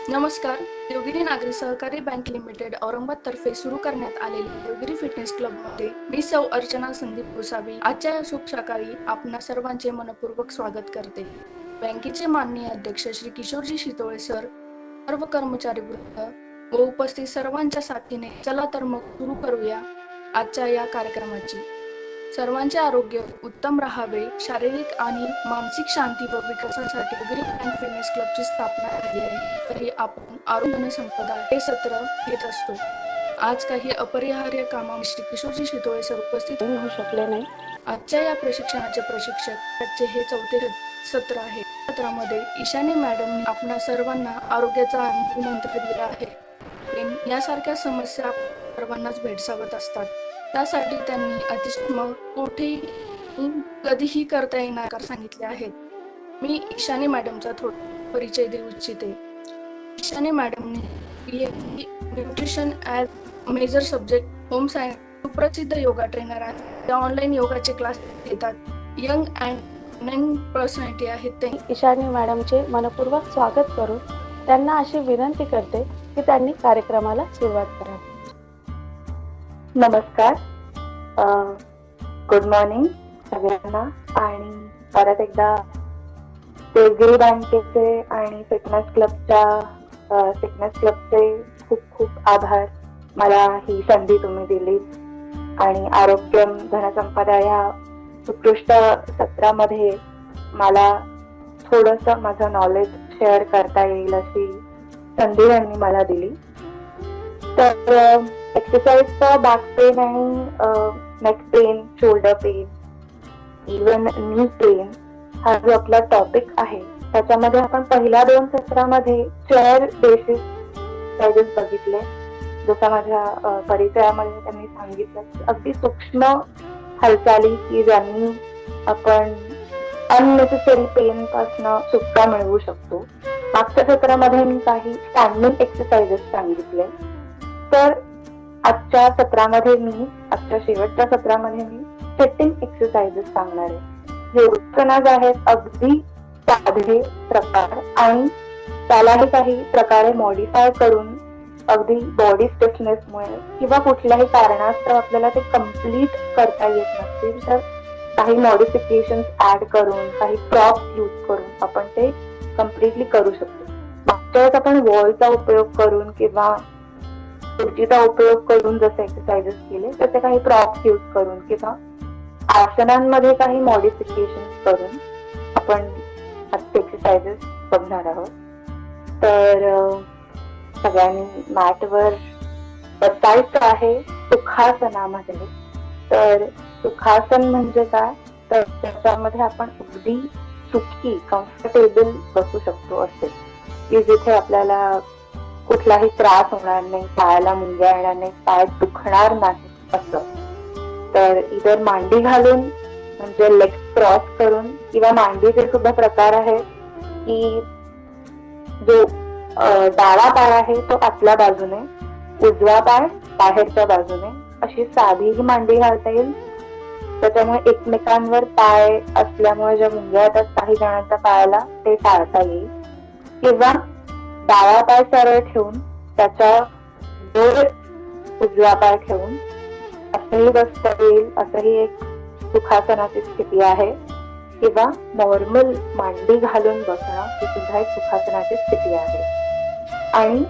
नमस्कार. देवगिरी नागरी सहकारी बँक लिमिटेड औरंगाबाद तर्फे सुरू करण्यात आलेल्या देवगिरी फिटनेस क्लबमध्ये मी सौ अर्चना संदीप गोसावी आजच्या या शुभ सकाळी आपणा सर्वांचे मनपूर्वक स्वागत करते. बँकेचे माननीय अध्यक्ष श्री किशोरजी शितोळे सर, सर्व कर्मचारी वृंद व उपस्थित सर्वांच्या साथीने चला तर मग सुरू करूया आजच्या या कार्यक्रमाची. सर्वांचे आरोग्य उत्तम राहावे, शारीरिक आणि मानसिक शांती व विकासासाठी देवगिरी बँक फिटनेस क्लबची स्थापना झाली आहे. तरी आपण आरोग्य संपदा हे सत्र घेत असतो. आज काही अपरिहार्य कामामुळे श्री किशोरजी शितोळे सर उपस्थित होऊ शकले नाही. आजच्या या प्रशिक्षणाचे प्रशिक्षक त्याचे हे चौथे सत्र आहे. सत्रामध्ये ईशानी मॅडमनी आपणा सर्वांना आरोग्याचा मंत्र दिला आहे. यासारख्या समस्या सर्वांनाच भेडसावत असतात. त्यासाठी त्यांनी अतिशय कोठेही कधीही करता येणार सांगितले आहेत. मी ईशानी मॅडमचा थोडा परिचय देऊ इच्छिते. ईशानी मॅडमने nutrition as major subject home science सुप्रसिद्ध योगा ट्रेनर आहेत. त्या ऑनलाईन योगाचे क्लास देतात. यंग अँड नंग पर्सनॅलिटी आहेत. ते ईशानी मॅडमचे मनपूर्वक स्वागत करून त्यांना अशी विनंती करते की त्यांनी कार्यक्रमाला सुरुवात करावी. नमस्कार, गुड मॉर्निंग सगळ्यांना. आणि परत एकदा देवगिरी बँकेचे आणि फिटनेस क्लबचे खूप खूप आभार. मला ही संधी तुम्ही दिली आणि आरोग्यम धनसंपदा ह्या उत्कृष्ट सत्रामध्ये मला थोडंसं माझं नॉलेज शेअर करता येईल अशी संधी त्यांनी मला दिली. तर एक्सरसाइजचा बॅक पेन आणि neck pain, shoulder pain, even knee pain हा जो आपला टॉपिक आहे त्याच्यामध्ये आपण पहिल्या 2 सत्रामध्ये चेअर बेसिस एक्सरसाइजेस बघितले. जसं माझ्या परिचयामध्ये त्यांनी सांगितलं अगदी सूक्ष्म हालचाली की ज्यांनी आपण अननेसेसरी पेन पासून सुटका मिळवू शकतो. मागच्या सत्रामध्ये मी काही स्टँडिंग एक्सरसाइजेस सांगितले. तर आजच्या शेवटच्या सत्रामध्ये मी सिटिंग एक्सरसाइजेस सांगणार आहे. योगासनाज आहेत अगदी साधे प्रकार आणि त्यालाही काही प्रकारे मॉडिफाय करून अगदी बॉडी स्टिफनेसमुळे किंवा कुठल्याही कारणास्तव आपल्याला ते कम्प्लीट करता येत नसतील तर काही मॉडिफिकेशन्स ऍड करून, काही प्रॉप्स यूज करून आपण ते कम्प्लिटली करू शकतो. मागच्या वेळेस आपण वॉलचा उपयोग करून किंवा खुर्चीचा उपयोग करून जसे एक्सरसाइजेस केले तसे काही प्रॉप्स यूज करून किंवा आसनांमध्ये काही मॉडिफिकेशन करून आपण आजचे एक्सरसाइजेस बघणार आहोत. तर सगळ्यांनी मॅटवर बसायचं आहे सुखासनामध्ये. तर सुखासन म्हणजे काय, तर त्याच्यामध्ये आपण अगदी सुखी कम्फर्टेबल बसू शकतो असे की जिथे आपल्याला कुठलाही त्रास होणार नाही, पायाला मुंग्या येणार नाही, पाय दुखणार नाही असं. तर इतर मांडी घालून म्हणजे लेग क्रॉस करून किंवा मांडीचे सुद्धा प्रकार आहे की जो डावा पाय आहे तो आतल्या बाजूने, उजवा पाय बाहेरच्या बाजूने अशी साधीही मांडी घालता येईल. त्याच्यामुळे एकमेकांवर पाय असल्यामुळे ज्या मुंग्या येतात काही जणांच्या पायाला ते टाळता येईल. किंवा डावा पाय सरळ ठेवून त्याच्या वर उजवा पाय ठेवून असंही बसता येईल. असंही एक सुखासनाची स्थिती आहे. किंवा नॉर्मल मांडी घालून बसणं ही सुद्धा एक सुखासनाची स्थिती आहे. आणि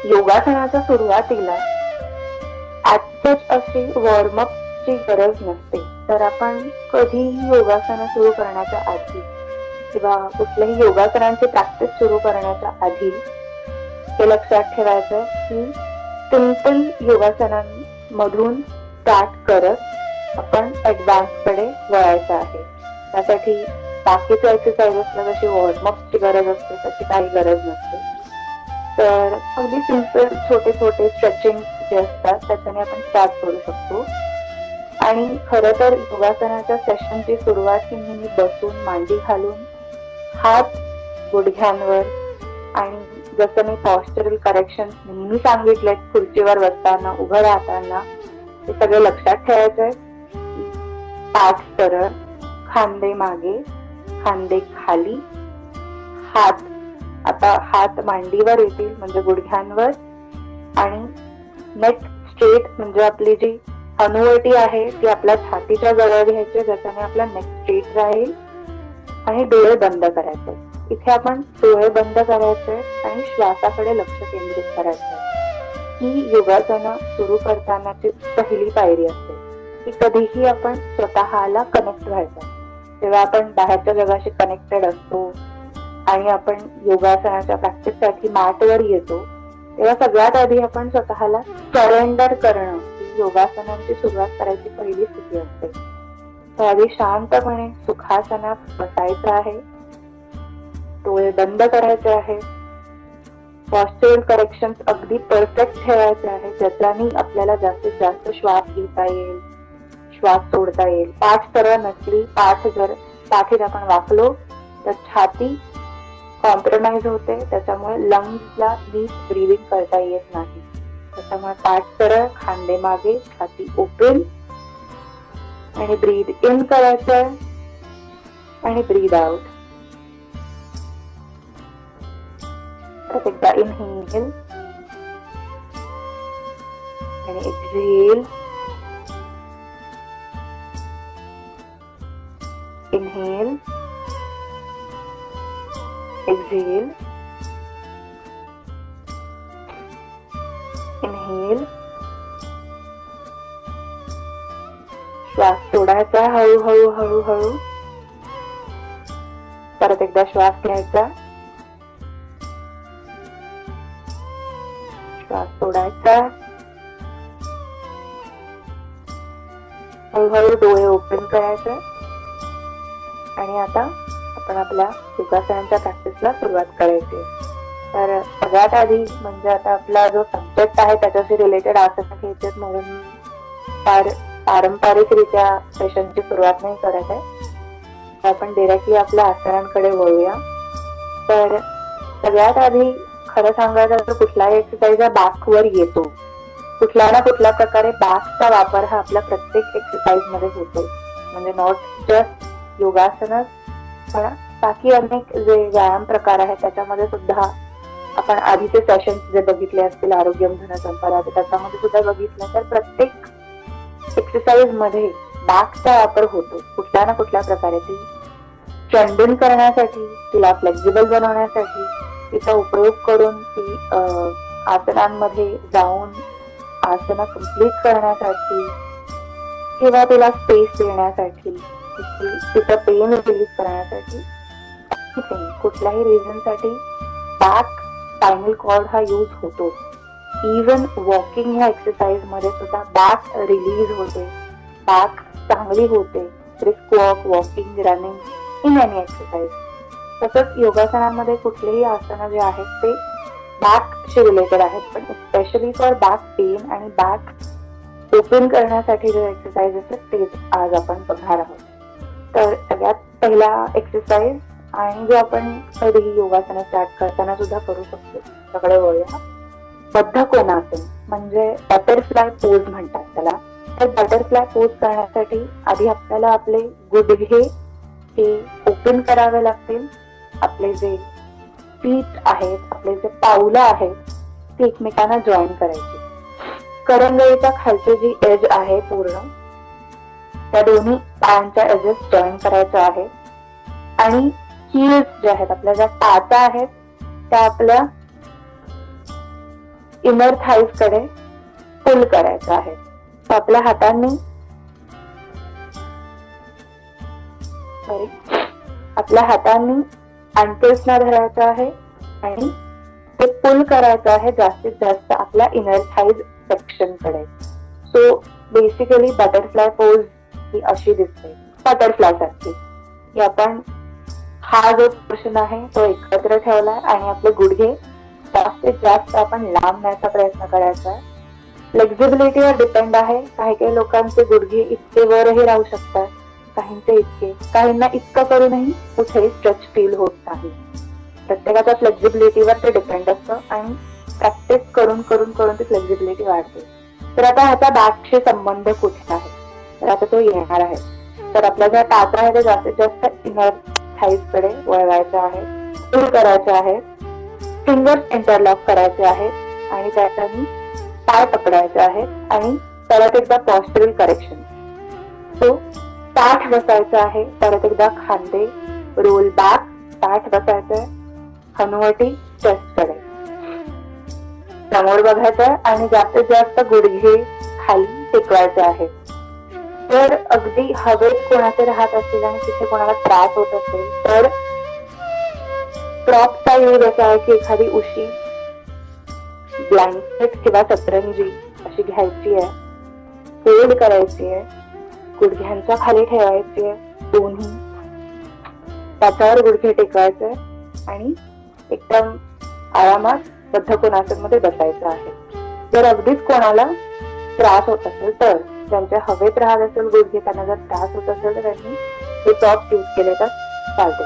योगासनाच्या सुरुवातीला ऍटच अशी वॉर्मअपची गरज नसते. तर आपण कधीही योगासनं सुरू करण्याच्या आधी किंवा कुठल्याही योगासनांची प्रॅक्टिस सुरू करण्याच्या आधी हे लक्षात ठेवायचं की सिंपल योगासनांमधून स्टार्ट करत आपण ऍडव्हान्स कडे वळायचं आहे. त्यासाठी बाकीच्या एक्सरसाइजेसला जशी वॉर्मअपची गरज असते तशी काही गरज नसते. तर अगदी सिंपल छोटे छोटे स्ट्रेचिंग जे असतात त्याच्याने आपण स्टार्ट करू शकतो. आणि खरं तर योगासनाच्या सेशनची सुरुवात ही नेहमी बसून मांडी घालून हात गुडघ्यांवर आणि जसं मी पॉस्चरल करेक्शन नेहमी सांगितले खुर्चीवर बसताना, उभं राहताना ते सगळे लक्षात ठेवायचे. पाठ सरळ, खांदे मागे, खांदे खाली, हात आता हात मांडीवर येतील म्हणजे गुडघ्यांवर, आणि नेक स्ट्रेट म्हणजे आपली जी अनुवटी आहे ती आपल्या छातीच्या जवळ घ्यायची, ज्याच्याने आपला नेक स्ट्रेट राहील, आणि डोळे बंद करायचे. इथे आपण डोळे बंद करायचे आणि श्वासाकडे लक्ष केंद्रित करायचं. ही योगासनं सुरू करतानाची पहिली पायरी असते की कधीही आपण स्वतःला कनेक्ट व्हायचं. जेव्हा आपण बाहेरच्या जगाशी कनेक्टेड असतो आणि आपण योगासनाच्या प्रॅक्टिससाठी मॅटवर येतो, तेव्हा सगळ्यात आधी आपण स्वतःला सरेंडर करणं ही योगासनांची सुरुवात करायची पहिली स्थिती असते. तर आधी शांतपणे सुखासनात बसायचं आहे, डोळे बंद करायचे आहे, पॉस्चरल करेक्शन्स अगदी परफेक्ट ठेवायचे आहे, ज्याच्याने आपल्याला जास्तीत जास्त श्वास घेता येईल, श्वास सोडता येईल. पाठ सरळ नसली, पाठीत आपण वाकलो तर छाती कॉम्प्रोमाइज होते, त्याच्यामुळे लंग्सला नीट ब्रीदिंग करता येत नाही. त्याच्यामुळे पाठ सरळ, खांदे मागे, छाती ओपन, आणि ब्रीद इन करायचं आणि ब्रीद आउट. परत एकदा इनहेल आणि एक्झेल. Inhale, exhale, inhale. श्वास सोडायचा हळूहळू हळूहळू. परत एकदा श्वास घ्यायचा, श्वास सोडायचा, हळूहळू डोळे ओपन करायचे. आणि आता आपण आपल्या योगासनांच्या प्रॅक्टिसला सुरुवात करायची. तर सगळ्यात आधी म्हणजे आता आपला जो सब्जेक्ट आहे त्याच्याशी रिलेटेड आसन घ्यायचे, म्हणून फार पारंपरिकरित्या सेशनची सुरुवात नाही करत आहे. आपण डिरेक्टली आपल्या आसनांकडे वळूया. तर सगळ्यात आधी खरं सांगायचं तर कुठलाही एक्सरसाइज हा बॅकवर येतो. कुठल्या ना कुठल्या प्रकारे बॅकचा वापर हा आपल्या प्रत्येक एक्सरसाइज मध्ये होतो. म्हणजे नॉट जस्ट योगासनच, पण बाकी अनेक जे व्यायाम प्रकार आहेत त्याच्यामध्ये सुद्धा आपण आधीचे सेशन जे बघितले असतील आरोग्यम धनसंपदा, त्याच्यामध्ये सुद्धा बघितलं तर प्रत्येक एक्सरसाइज मध्ये बॅकचा वापर होतो कुठल्या ना कुठल्या प्रकारे. ती स्ट्रेंथन करण्यासाठी, तिला फ्लेक्झिबल बनवण्यासाठी, तिचा उपयोग करून ती आसनांमध्ये जाऊन आसनं कम्प्लीट करण्यासाठी, किंवा तिला स्पेस देण्यासाठी, तिचं पेन रिलीज करण्यासाठी, कुठल्याही रिझन साठी बॅक स्पायनल कॉर्ड हा यूज होतो. इव्हन वॉकिंग ह्या एक्सरसाइज मध्ये सुद्धा बॅक रिलीज होते, बॅक चांगली होते. Brisk walk, walking, running in any exercise. तसंच योगासनामध्ये कुठलेही आसनं जे आहेत ते बॅकशी रिलेटेड आहेत, पण स्पेशली फॉर बॅक पेन आणि बॅक ओपन करण्यासाठी जे एक्सरसाइज असतात तेच आज आपण बघणार आहोत. तर सगळ्यात पहिला एक्सरसाइज, आणि जो आपण कधीही योगासनं स्टार्ट करताना सुद्धा करू शकतो, त्याकडे वळूया. बद्ध कोणासन म्हणजे बटरफ्लाय पोज म्हणतात त्याला. तर बटरफ्लाय पोज करण्यासाठी आधी आपल्याला आपले गुडघे हे ओपन करावे लागतील. आपले जे फीट आहेत, आपले जे पावलं आहेत ते एकमेकांना जॉईन करायची. करंगळीच्या खालची जी एज आहे पूर्ण, त्या दोन्ही पायांच्या एजेस जॉईन करायच्या आहेत. आणि हील्स जे आहेत, आपल्या ज्या टाचा आहेत त्या आपल्या इनर थाईज कडे पुल करायचं आहे. तर आपल्या हातांनी अँकल्सना धरायचं आहे आणि ते पुल करायचं आहे जास्तीत जास्त आपल्या इनर थाईज सेक्शन कडे. सो बेसिकली बटरफ्लाय पोज ही अशी दिसते, बटरफ्लाय सारखी. की आपण हा जो पोर्शन आहे तो एकत्र ठेवलाय आणि आपले गुडघे जास्तीत जास्त आपण लांब न्यायचा प्रयत्न करायचा आहे. फ्लेक्झिबिलिटीवर डिपेंड आहे. काही लोकांचे गुडघे इतके वरही राहू शकतात, काहींचे इतके, काहींना इतकं करूनही कुठेही स्ट्रेच फील होत नाही. प्रत्येकाच्या फ्लेक्झिबिलिटीवर ते डिपेंड असतं आणि प्रॅक्टिस करून करून करून ती फ्लेक्झिबिलिटी वाढते. तर आता ह्याचा बॅकशी संबंध कुठे आहे, तर आता तो येणार आहे. तर आपल्या ज्या टाचा आहे ते जास्तीत जास्त इनर थाईज कडे वळवायचं आहे, पुल करायचं आहे. फिंगर्स इंटरलॉक करायचे आहेत आणि त्याच्यानी पाय पकडायचे आहेत आणि परत एकदा पॉस्चरल करेक्शन. सो ताठ बसायचं आहे, परत एकदा खांदे रोल बॅक, ताठ बसायचंय, हनुवटी चेस्ट कडे समोर बघायचंय आणि जास्तीत जास्त गुडघे खाली टेकवायचे आहेत. जर अगदी हवेत कोणाचे राहत असेल आणि तिथे कोणाला त्रास होत असेल तर प्रॉपचा यूज असा आहे की एखादी उशी, ब्लँकेट किंवा सतरंजी अशी घ्यायची आहे, फोल्ड करायची आहे, गुडघ्यांच्या खाली ठेवायची आहे दोन्ही, त्याच्यावर गुडघे टेकवायचे आणि एकदम आरामात बद्धकोनासन मध्ये बसायचं आहे. जर अगदीच कोणाला त्रास होत असेल तर, ज्यांच्या हवेत राहत असेल गुडघे, त्यांना जर त्रास होत असेल तर त्यांनी हे प्रॉप्स यूज केले तर चालते.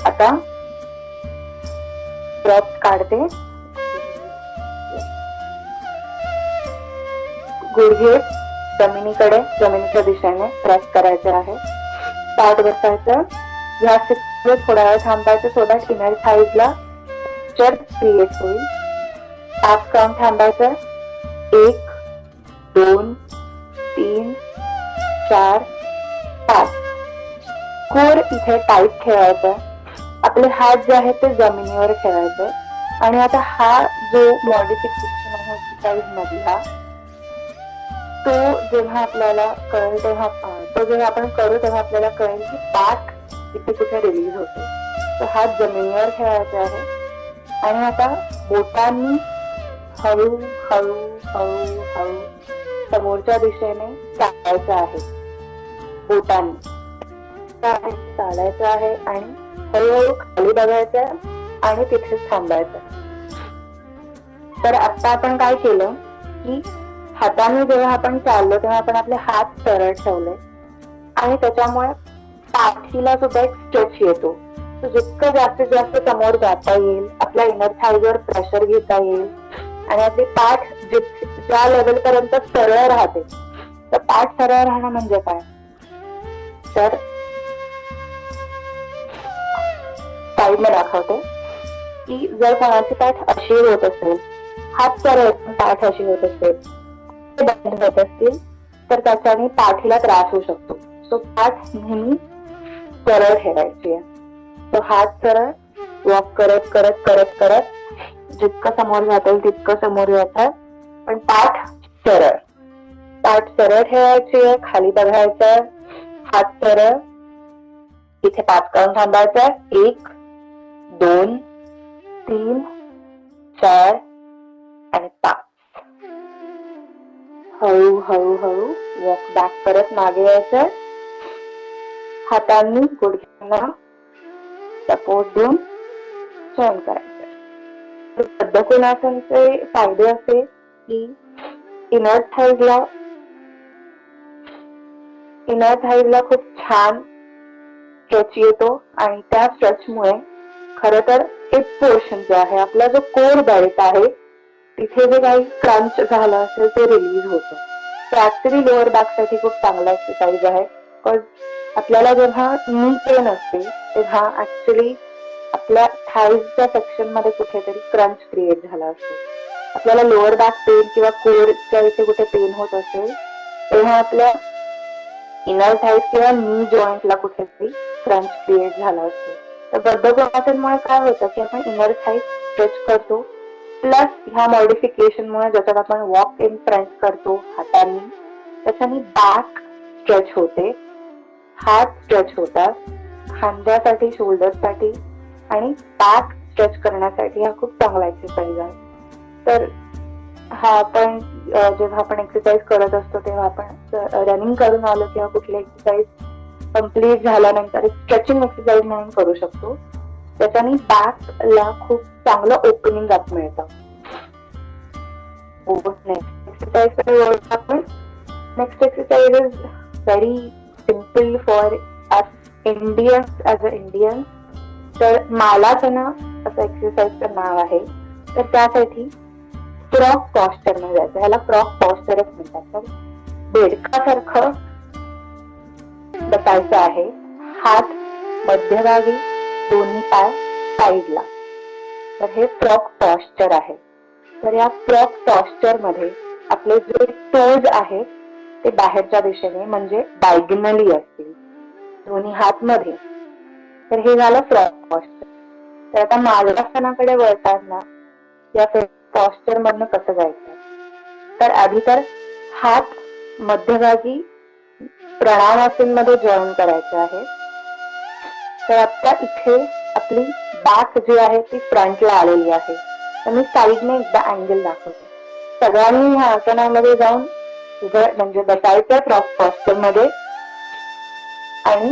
आता प्रॉप्स काढते, गुडघे जमिनीकडे, जमिनीच्या दिशेने प्रेस करायचे आहे, ताठ बसायचं. ह्या स्थितीत थोडा वेळ थांबायचं सो दॅट इनर थाईजला क्रिएट होईल. 5 काउंट थांबायचं, 1 2 3 4 5. कोर इथे टाईट ठेवायचा, आपले हात जे आहेत ते जमिनीवर ठेवायचे आणि आता हा जो मॉडिफिकेशन आहे एक्सरसाइज मधला तो जेव्हा आपल्याला कळेल तेव्हा, तो जेव्हा आपण करू तेव्हा आपल्याला कळेल की बॅक इथे कुठे रिलीज होते. तो हात जमिनीवर ठेवायचा आहे आणि आता बोटांनी हळू हळू हळू हळू समोरच्या दिशेने चालायचं आहे. बोटांनी चालायचं आहे आणि हळूहळू खाली बघायचं आणि तिथेच थांबायचं. तर आता आपण काय केलं की हाताने जेव्हा आपण चाललो तेव्हा आपण आपले हात सरळ ठेवले आणि त्याच्यामुळे पाठीला सुद्धा एक स्ट्रेच येतो. जितकं जास्तीत जास्त समोर जाता येईल, आपल्या इनर थाईजवर प्रेशर घेता येईल आणि आपली पाठ ज्या लेवल पर्यंत सरळ राहते. तर पाठ सरळ राहणं म्हणजे काय, तर साईडला दाखवते की जर कोणाची पाठ अशी होत असेल, हात सरळ पाठ अशी होत असेल, बंद होत असतील तर त्याच्याने पाठीला त्रास होऊ शकतो. सो पाठ नेहमी सरळ ठेवायची आहे. तो हात सरळ, वॉक करत करत करत करत जितकं समोर जातील तितकं समोर जातात, पण पाठ सरळ. पाठ सरळ ठेवायची आहे, खाली बघायचं, हात सरळ, इथे 5 काउंट थांबायचं, 1 2 3 4 आणि 5. हळू हळू हळू वॉक बॅक करत मागे यायचं, हातांनी गुडघ्यांना सपोर्ट देऊन जॉईन करायचं. बद्धकोनासनचे फायदे असे की इनर थाईजला खूप छान स्ट्रेच येतो आणि त्या स्ट्रेचमुळे खर तर हिप पोर्शन जे आहे, आपला जो कोर बेल्ट आहे तिथे जे काही क्रंच झालं असेल ते रिलीज होतं. तर ऍक्च्युली लोअर बॅक साठी खूप चांगला एक्सरसाइज आहे. बिकॉज आपल्याला जेव्हा नी पेन असते तेव्हा ऍक्च्युली आपल्या थाईजच्या सेक्शन मध्ये कुठेतरी क्रंच क्रिएट झाला असतो. आपल्याला लोअर बॅक पेन किंवा कोरच्या इथे कुठे पेन होत असेल तेव्हा आपल्या इनर थाईज किंवा नी जॉईंटला कुठेतरी क्रंच क्रिएट झाला असतो. तर बद्धकोनासनमुळे काय होतं की आपण इनर थाईज स्ट्रेच करतो, प्लस ह्या मॉडिफिकेशनमुळे ज्याच्यात आपण वॉक इन फ्रंट करतो हातांनी, त्याच्याने बॅक स्ट्रेच होते, हात स्ट्रेच होतात, खांद्यासाठी, शोल्डरसाठी आणि बॅक स्ट्रेच करण्यासाठी हा खूप चांगला एक्सरसाइज आहे. तर हा आपण जेव्हा आपण एक्सरसाइज करत असतो तेव्हा आपण रनिंग करून आलो किंवा कुठली एक्सरसाइज कम्प्लीट झाल्यानंतर एक स्ट्रेचिंग एक्सरसाइज म्हणून करू शकतो. त्याच्याने बॅकला खूप चांगलं ओपनिंग अप मिळतं. Next exercise is very simple for us Indians as a Indian. तर मालासना असं एक्सरसाइजचं नाव आहे. तर त्यासाठी फ्रॉक पॉस्चर मध्ये जायचं, ह्याला फ्रॉक पॉस्चरच म्हणतात. तर बेडकासारखं बसायचं आहे, हात मध्यभागी, दोन्ही पाय साईडला तर हे फ्रॉग पॉस्चर आहे. तर या फ्रॉग पॉस्चर मध्ये आपले जे टोज आहेत ते बाहेरच्या दिशेने म्हणजे डायगोनली असतील, दोन्ही हात मध्ये. तर हे झालं फ्रॉग पॉस्चर. तर आता मार्गासनाकडे वळताना या पॉस्चर मधनं कसं जायचं, तर आधी तर हात मध्यभागी प्रणामासनमध्ये जॉईन करायचे आहे. तर आता इथे आपली बॅक जी आहे ती फ्रंटला आलेली आहे. तर मी साईडने एकदा अँगल दाखवते. सगळ्यांनी ह्या आसनामध्ये जाऊन म्हणजे बसायचं फ्रॉग पॉस्चर मध्ये. आणि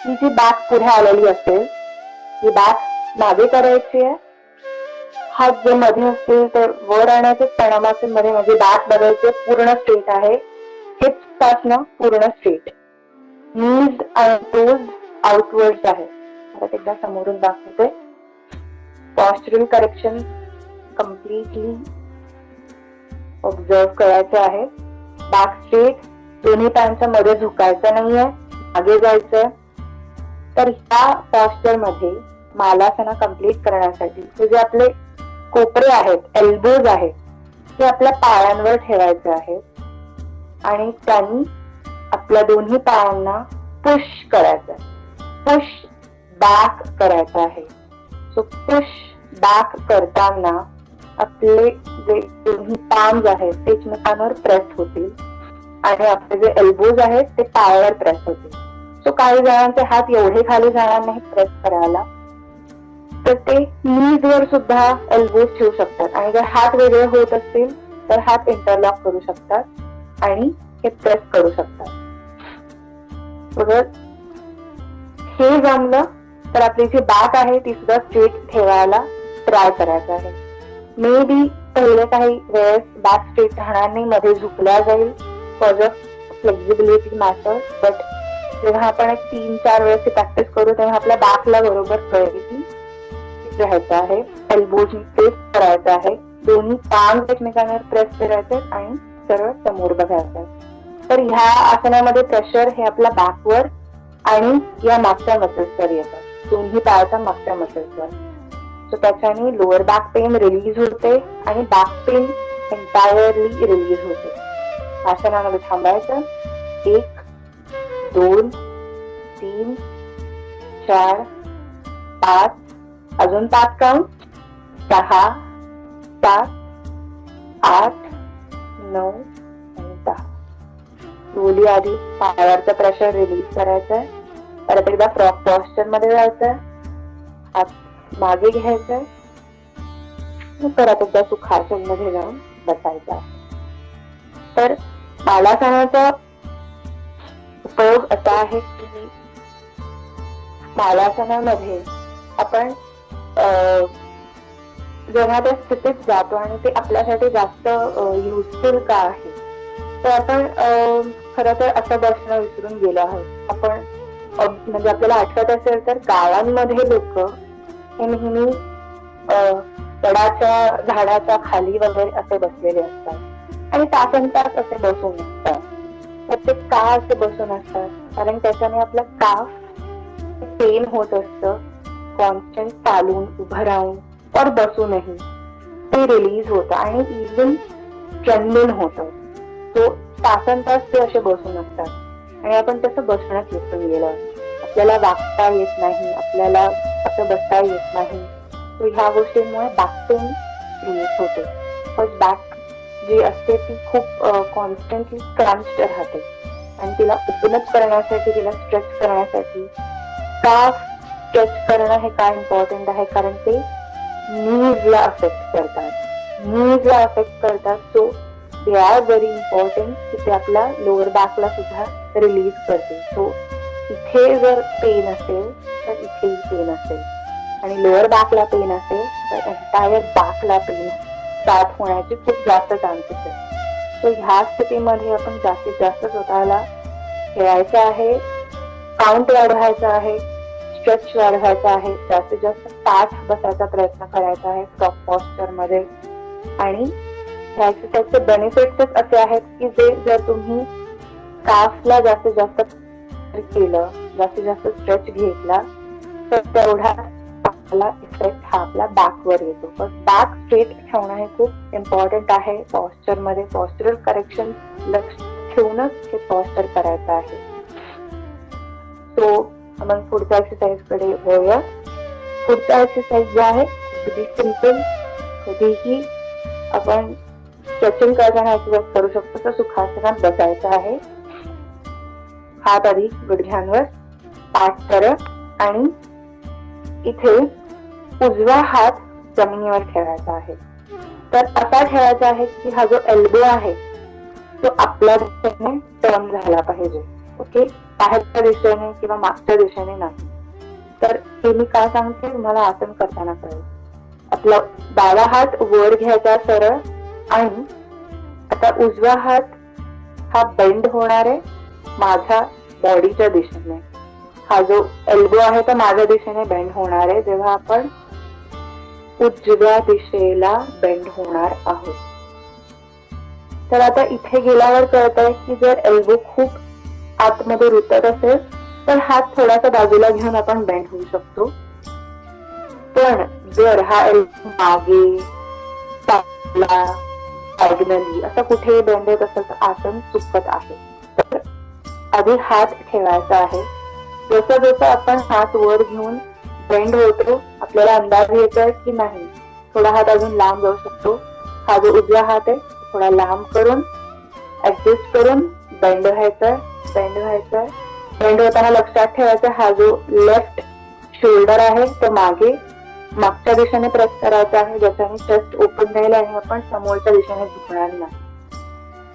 ही जी बॅक पुढे आलेली असेल ही बॅक मागे करायची आहे. हात जे मध्ये असतील ते वर आणायचे प्रणामासन मध्ये, म्हणजे बॅक बघायचे पूर्ण स्ट्रेट आहे. हिप्स पासनं पूर्ण स्ट्रेट. नीज आणि टोज आउटवर्ड आहे. परत एकदा समोरून दाखवते. पॉस्चरल करेक्शन कम्प्लिटली ऑब्झर्व करायचे आहे. बॅक स्ट्रेट, दोन्ही पायांच्या मध्ये झुकायचं नाहीये, मागे जायचंय. तर ह्या पॉस्चर मध्ये मालासना कम्प्लीट करण्यासाठी हे जे आपले कोपरे आहेत, एल्बोज आहेत, ते आपल्या पायांवर ठेवायचे आहेत. आणि त्यांनी आपल्या दोन्ही पायांना पुश करायचं आहे, पुश बॅक करायचं आहे. सो पुश बॅक करताना आपले जे दोन्ही पाम्स आहेत ते एकमेकांवर प्रेस होतील आणि आपले जे एल्बोज आहेत ते पायावर प्रेस होतील. सो काही जणांचे हात एवढे खाली जाणार नाही प्रेस करायला, तर ते नीज वर सुद्धा एल्बोज ठेवू शकतात. आणि जर हात वेगळे होत असतील तर हात इंटरलॉक करू शकतात आणि हे प्रेस करू शकतात. जर हे जमलं तर आपली जी बॅक आहे ती सुद्धा स्ट्रेट ठेवायला ट्राय करायचं आहे. मे बी पहिले काही वेळेस बॅक स्ट्रेट राहणार नाही, मध्ये झुकल्या जाईल cause of flexibility matter. But जेव्हा आपण 3-4 वेळेस प्रॅक्टिस करू तेव्हा आपल्या बॅकला बरोबर कळेल की राहायचं आहे. एल्बोज प्रेस करायचं आहे, दोन्ही पाम एकमेकांवर प्रेस करायचे आणि सरळ समोर बघायचं. तर ह्या आसनामध्ये प्रेशर हे आपल्या बॅकवर आणि या मागच्या मसल्सवर येतात, दोन्ही पायाच्या मागच्या मसल्सवर. सो त्याच्याने लोअर बॅक पेन रिलीज होते आणि बॅक पेन एंटायरली रिलीज होते. आसनामध्ये थांबायचं. 1 2 3 4 5, अजून 5 काउंट, 6 7 8 9 आणि 10. स्लोली आधी पायावरचं प्रेशर रिलीज करायचंय. परत एकदा फ्रॉग पॉस्चर मध्ये जायचंय, हात मागे घ्यायचंय, परत एकदा सुखासन मध्ये जाऊन बसायचं. तर मालासनाचा उपयोग असा आहे की मालासनामध्ये आपण जेव्हा त्या स्थितीत जातो आणि ते आपल्यासाठी जास्त युजफुल का आहे, तर आपण खरं तर असं बसणं विसरून गेलो आहोत. आपण म्हणजे आपल्याला आठवत असेल तर गावांमध्ये लोक हे नेहमी वडाच्या झाडाच्या खाली वगैरे असे बसलेले असतात आणि तासनतास असे बसून असतात. तर ते का असे बसून असतात, कारण त्याच्याने आपलं काफ पेन होत असतं. कॉन्स्टंट चालून उभं राहून और बसूनही ते रिलीज होतं आणि इव्हन स्ट्रेंथन होतं. तो तासनतास ते असे बसून असतात आणि आपण तसं बसणंच विसरून गेलो. आपल्याला वागता येत नाही, आपल्याला असं बसता येत नाही. तो ह्या गोष्टींमुळे बॅक पेन क्रिएट होते. फर्स्ट बॅक जी असते ती खूप कॉन्स्टंटली क्रॅम्प्ड राहते आणि तिला ओपन अप करण्यासाठी, तिला स्ट्रेच करण्यासाठी काफ स्ट्रेच करणं हे काय इम्पॉर्टंट आहे, कारण ते नीजला अफेक्ट करतात. नीजला अफेक्ट करतात. So they are very important की ते आपल्या लोअर बॅकला सुद्धा रिलीज करते. सो इथे जर पेन असेल तर इथेही पेन असेल आणि लोअर बॅकला पेन असेल तर एंटायर बॅकला पेन स्टार्ट होण्याचे खूप जास्त चान्सेस आहेत. सो ह्या स्थितीमध्ये आपण जास्तीत जास्त स्वतःला खेळायचं आहे, काउंट वाढवायचा आहे, स्ट्रेच वाढवायचा आहे, जास्तीत जास्त ताठ बसायचा प्रयत्न करायचा आहे फ्रॉग पॉस्चर मध्ये. आणि ह्या एक्सरसाइजचे बेनिफिट्स असे आहेत की जे जर तुम्ही काफला जास्तीत जास्त केलं, जास्तीत जास्त स्ट्रेच घेतला तर तेवढा आपल्याला इफेक्ट हा आपला बॅकवर येतो. पण बॅक स्ट्रेट ठेवणं हे खूप इम्पॉर्टंट आहे. पॉस्चरमध्ये पॉस्चरल करेक्शन लक्ष ठेवूनच हे पॉस्चर करायचं आहे. सो आपण पुढच्या एक्सरसाइज कडे वळूया. पुढचा एक्सरसाइज जो आहे अगदी सिंपल, कधीही आपण स्ट्रेचिंग करताना एक्सरसाइज करू शकतो. तर सुखासनात बसायचं आहे. हात आधी गुडघ्यांवर, पाठ सरळ, आणि इथे उजवा हात जमिनीवर ठेवायचा आहे. तर असा ठेवायचा आहे की हा जो एल्बो आहे तो आपल्या दिशेने टर्न झाला पाहिजे. ओके, बाहेरच्या दिशेने किंवा मागच्या दिशेने नाही. तर हे मी काय सांगते तुम्हाला आसन करताना कळेल. आपला डावा हात वर घ्यायचा सरळ, आणि आता उजवा हात हा बेंड होणार आहे माझ्या बॉडीच्या दिशेने. हा जो एल्बो आहे तो माझ्या दिशेने बेंड होणार आहे जेव्हा आपण उजव्या दिशेला बेंड होणार आहोत. तर आता इथे गेल्यावर कळतंय की जर एल्बो खूप आतमध्ये रुतत असेल तर हात थोडासा बाजूला घेऊन आपण बेंड होऊ शकतो. पण जर हा एल्बो मागे, साईडला, डायगनली असं कुठेही बेंड होत असेल तर आसन चुकत आहे. तर आधी हात ठेवायचा आहे. जसं जसं आपण हात वर घेऊन बेंड होतो आपल्याला अंदाज येतोय की नाही थोडा हात अजून लांब जाऊ शकतो. हा जो उजवा हात आहे थोडा लांब करून ऍडजस्ट करून बेंड व्हायचा. बेंड होताना लक्षात ठेवायचं हा जो लेफ्ट शोल्डर आहे तो मागे मागच्या दिशेने प्रेस करायचा आहे, ज्याच्याने चेस्ट ओपन राहील आणि आपण समोरच्या दिशेने झुकणार नाही.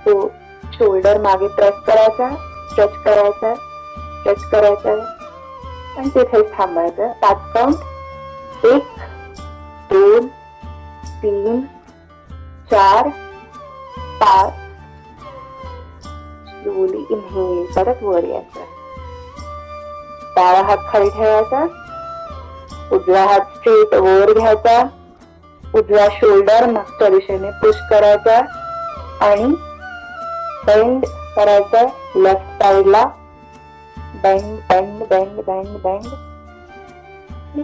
तो शोल्डर मागे प्रेस करायचा, स्ट्रेच करायचा आणि तिथेच थांबायचं. 5 काउंट. 1 2 3 4 5. स्लोली इनहेल परत वर यायचं. डावा हात खाली ठेवायचा, उजवा हात स्ट्रेट वर घ्यायचा, उजवा शोल्डर मागच्या दिशेने पुश करायचा आणि बेंड करायचा लेफ्ट साइडला. Bend bend bend bend bend.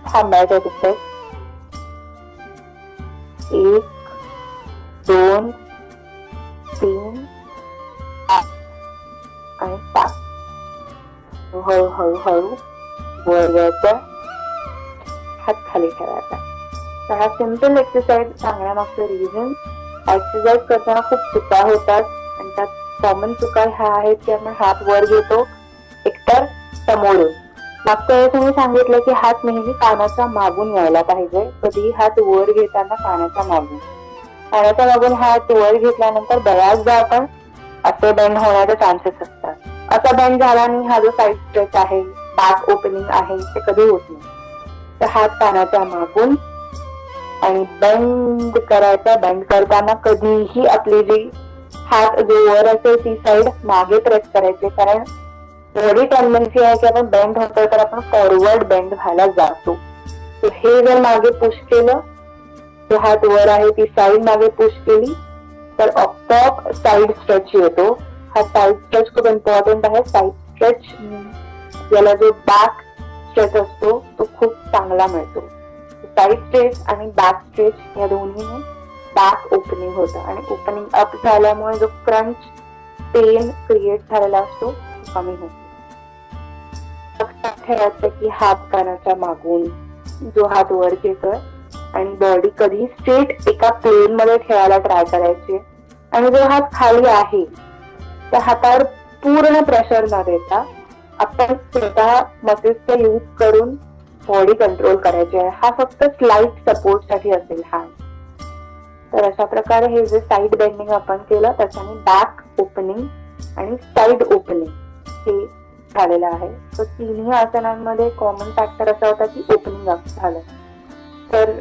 थांबायचं तिथे. 1 2 3 आणि 5. हळूहळू वर यायचा, हात खाली ठेवायचा. तर हा सिम्पल एक्सरसाइज सांगण्यामागचं रिझन, एक्सरसाइज करताना खूप चुका होतात आणि त्यात कॉमन चुका ह्या आहेत की आपण हात वर घेतो एकतर समोरून. मागच्या वेळेस मी सांगितलं की हात नेहमी कानाच्या मागून यायला पाहिजे. कधीही हात वर घेताना कानाच्या मागून हात वर घेतल्यानंतर बऱ्याचदा आपण असे बेंड होण्याचे चान्सेस असतात. असा बेंड झाला आणि हा जो साईड स्ट्रेच आहे, बॅक ओपनिंग आहे, ते कधी होत नाही. तर हात कानाच्या मागून आणि बेंड करायचा. बेंड करताना कधीही आपली जी हात जो वर असेल ती साईड मागे प्रेस करायची, कारण एवढी टेंडन्सी आहे की आपण बेंड होतोय तर आपण फॉरवर्ड बेंड व्हायला जातो. हे जर मागे पुश केलं, जो हात वर आहे ती साईड मागे पुश केली तर ऑफ साईड स्ट्रेच येतो. हा साईड स्ट्रेच खूप इम्पॉर्टंट आहे. साईड स्ट्रेच याला जो बॅक स्ट्रेच असतो तो खूप चांगला मिळतो. साईड स्ट्रेच आणि बॅक स्ट्रेच या दोन्हीने बॅक ओपनिंग होतं आणि ओपनिंग अप झाल्यामुळे जो क्रंच पेन क्रिएट झालेला असतो तो कमी होतो. लक्षात ठेवायचं की हात कानाच्या मागून जो हात वर घेतोय आणि बॉडी कधी स्ट्रेट एका प्लेन मध्ये ठेवायला ट्राय करायची. आणि जो हात खाली आहे त्या हातावर पूर्ण प्रेशर न देता आपण स्वतः मसल्सचा यूज करून बॉडी कंट्रोल करायची आहे. हा फक्त स्लाइट सपोर्ट साठी असेल हात. तर अशा प्रकारे हे जे साईड बेंडिंग आपण केलं त्याच्याने बॅक ओपनिंग आणि साईड ओपनिंग हे झालेलं आहे. तर तिन्ही आसनांमध्ये कॉमन फॅक्टर असा होता की ओपनिंग अप झालं. तर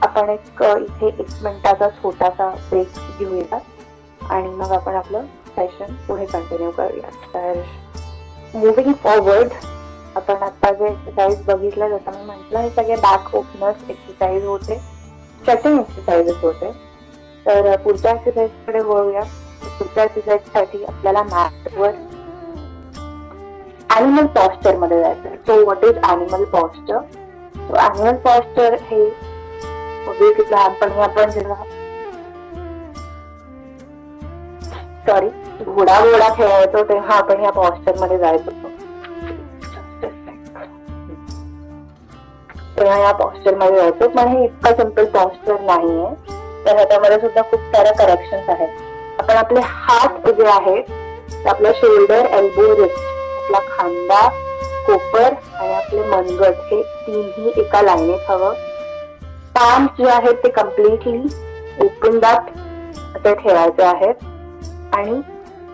आपण इथे 1 मिनिटाचा छोटासा ब्रेक घेऊया आणि मग आपण आपलं सेशन पुढे कंटिन्यू करूया. तर मुव्हिंग फॉरवर्ड आपण आता जे एक्सरसाइज बघितलं जसं मी म्हटलं हे सगळे बॅक ओपनर्स एक्सरसाइज होते, स्ट्रेचिंग एक्सरसाइजेस होते. तर पुढच्या एक्सरसाइज कडे वळूया. पुढच्या एक्सरसाइज साठी आपल्याला मॅटवर ॲनिमल पॉस्चर मध्ये जायचं. So what is animal posture? Animal posture हे लहानपणी आपण जेव्हा घोडा खेळायचो तेव्हा आपण या पॉस्चर मध्ये जायचो. तेव्हा या पॉस्चर मध्ये जायचो, पण हे इतकं सिम्पल पॉस्चर नाहीये. तर ह्याच्यामध्ये सुद्धा खूप साऱ्या करेक्शन्स आहेत. आपण आपले हात जे आहेत ते आपलं शोल्डर, एल्बो, रिस्ट, आपला खांदा, कोपर आणि आपले मनगट हे तीनही एका लाईनीत हवं. पाम्स जे आहेत ते कम्प्लिटली ओपन दाट असे ठेवायचे आहेत. आणि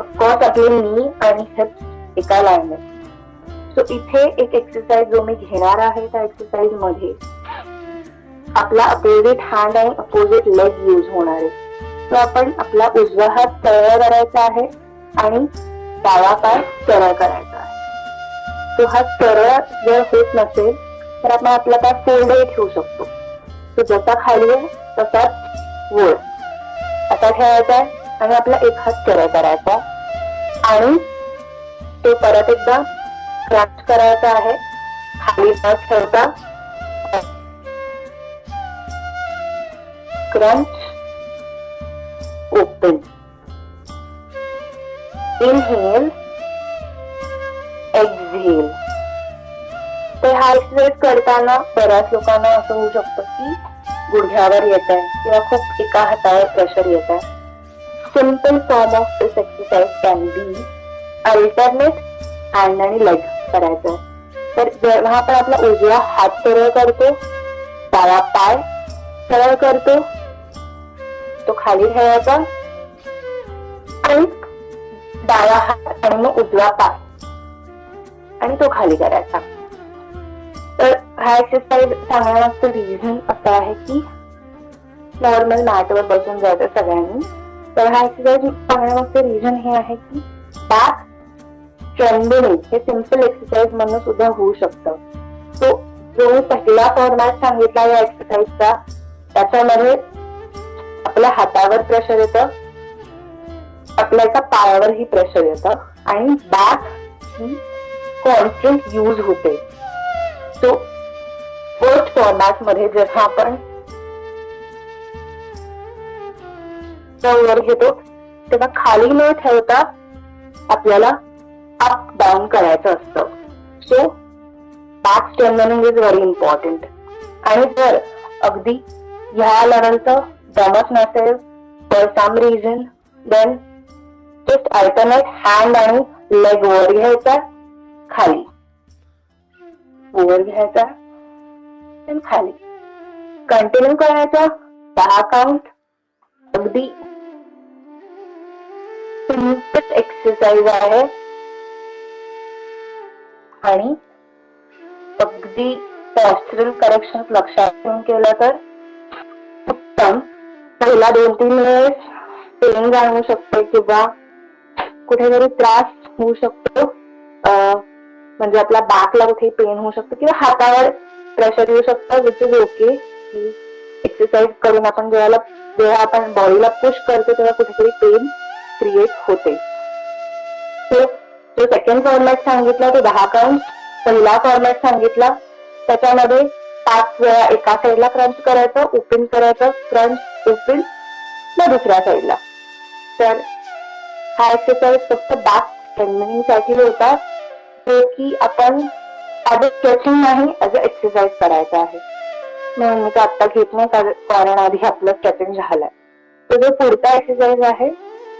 ऑफकोर्स आपले नी आणि हिप्स एका लाईनीत. सो इथे एक एक्सरसाइज जो मी घेणार आहे त्या एक्सरसाइज मध्ये आपला अपोजिट हँड आणि अपोजिट लेग यूज होणार आहे. तो आपण आपला उजवा हात सरळ करायचा आहे आणि डावा पाय सरळ करायचा आहे. तो हात सरळ जर होत नसेल तर आपण आपला पाय फोल्डही ठेवू शकतो. तो जसा खाली आहे तसाच वर असा ठेवायचा आहे आणि आपला एक हात सरळ करायचा आणि तो परत एकदा क्रंच करायचा आहे. खाली न ठेवता क्रंच, ओपन, इनहेल, एक्झेल. तर हा एक्सरसाइज करताना बऱ्याच लोकांना असं होऊ शकतं की गुडघ्यावर येत आहे किंवा खूप एका हातावर प्रेशर येत आहे. Simple form of this exercise can be alternate hand आणि लेग करायचं. तर जेव्हा आपण आपला उजवा हात सरळ करतो, डावा पाय सरळ करतो, तो खाली ठेवायचा आणि डावा हात आणि मग उजवा पाय आणि तो खाली करायचा. तर हा एक्सरसाइज सांगण्यामागचं रिझन असं आहे की नॉर्मल मॅटवर बसून जायचं सगळ्यांनी. तर हा एक्सरसाइज सांगण्यामागचं रिझन हे आहे की बॅक स्ट्रेंथनिंग हे सिम्पल एक्सरसाइज म्हणून सुद्धा होऊ शकतं. तो जो मी पहिला फॉर्मॅट सांगितला या एक्सरसाइजचा त्याच्यामध्ये आपल्या हातावर प्रेशर येतं, आपल्या एका पायावरही प्रेशर येतं आणि बॅक ही कॉन्स्टंट यूज होते. सो फर्स्ट फॉर्मॅट मध्ये जेव्हा आपण वर घेतो तेव्हा खाली न ठेवता आपल्याला अप डाऊन करायचं असतं. So back strengthening is very important. आणि जर अगदी ह्या लेवलचं जमत नसेल for some reason then just alternate hand आणि लेग वर घ्यायचा, खाली, वर घ्यायचा आणि खाली कंटिन्यू करायचा 10 काउंट. अगदी सिम्पल एक्सरसाइज आहे आणि अगदी पॉस्चरल करेक्शन लक्षात ठेवून केलं तर उत्तम. पहिला 2-3 वेळेस पेन जाणवू शकतो किंवा कुठेतरी त्रास होऊ शकतो, म्हणजे आपल्या बॅकला कुठे पेन होऊ शकतो किंवा हातावर प्रेशर येऊ शकतं, विच इज ओके. एक्सरसाइज करून आपण जेव्हा आपण बॉडीला पुश करतो तेव्हा कुठेतरी पेन क्रिएट होते. सो जो सेकंड फॉर्मॅट सांगितला तो 10 काउंट. पहिला फॉर्मॅट सांगितला त्याच्यामध्ये 5 वेळा एका साईडला क्रंच करायचं, ओपन करायचं, क्रंच, ओपन, मग दुसऱ्या साईडला. तर हा एक्सरसाइज फक्त बॅक स्ट्रेंथनिंग साठी होता, जो की आपण ऍज अ स्ट्रेचिंग नाही ऍज अ एक्सरसाइज करायचा आहे. म्हणून मी आता घेत नाही कारण आधी आपलं स्ट्रेचिंग झालंय. तो जो पुढचा एक्सरसाइज आहे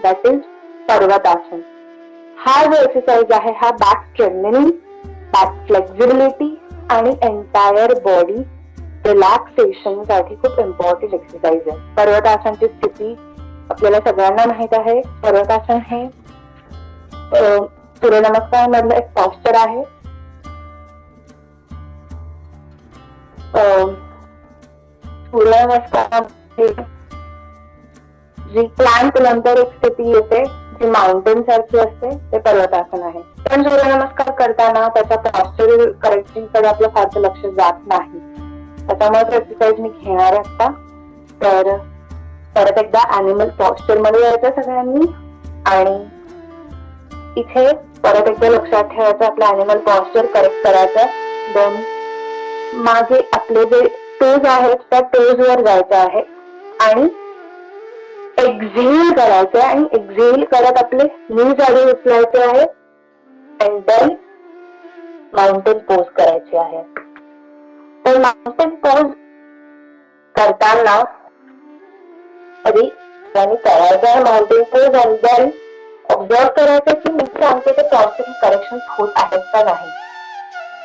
दॅट इज पर्वतासन. हा जो एक्सरसाइज आहे हा बॅक स्ट्रेंथनिंग, बॅक फ्लेक्झिबिलिटी आणि एंटायर बॉडी रिलॅक्सेशन साठी खूप इम्पॉर्टंट एक्सरसाइज आहे. पर्वतासनची स्थिती आपल्याला सगळ्यांना माहित आहे. पर्वतासन हे सूर्यनमस्कार मधलं एक पॉस्चर आहे. सूर्यनमस्कारामध्ये जी प्लांट नंतर एक स्थिती येते जी माउंटेन सारखी असते ते पर्वतासन आहे. पण सूर्यनमस्कार करताना त्याच्या पॉस्चरल करेक्शन कडे आपलं फारसं लक्ष जात नाही. त्याच्यामुळे एक्सरसाइज मी घेणार आहे आता. तर परत एकदा ऍनिमल पॉस्चर मध्ये यायचं सगळ्यांनी आणि इथे परत एकदा लक्षात ठेवायचं आपलं ऍनिमल पॉस्चर करेक्ट करायचं. देन मागे आपले जे टोज आहेत त्या टोज वर जायचं आहे आणि एक्झेल करायचं आहे आणि एक्झेल करत आपले नीज आधी उचलायचे आहे अँड देन माउंटेन पोज करायची आहे. तर माउंटेन पोज करताना आधी करायचं आहे mountain pose and then observe करायचं की मी सांगते ते पॉस्चर करेक्शन होत आहेत का नाही,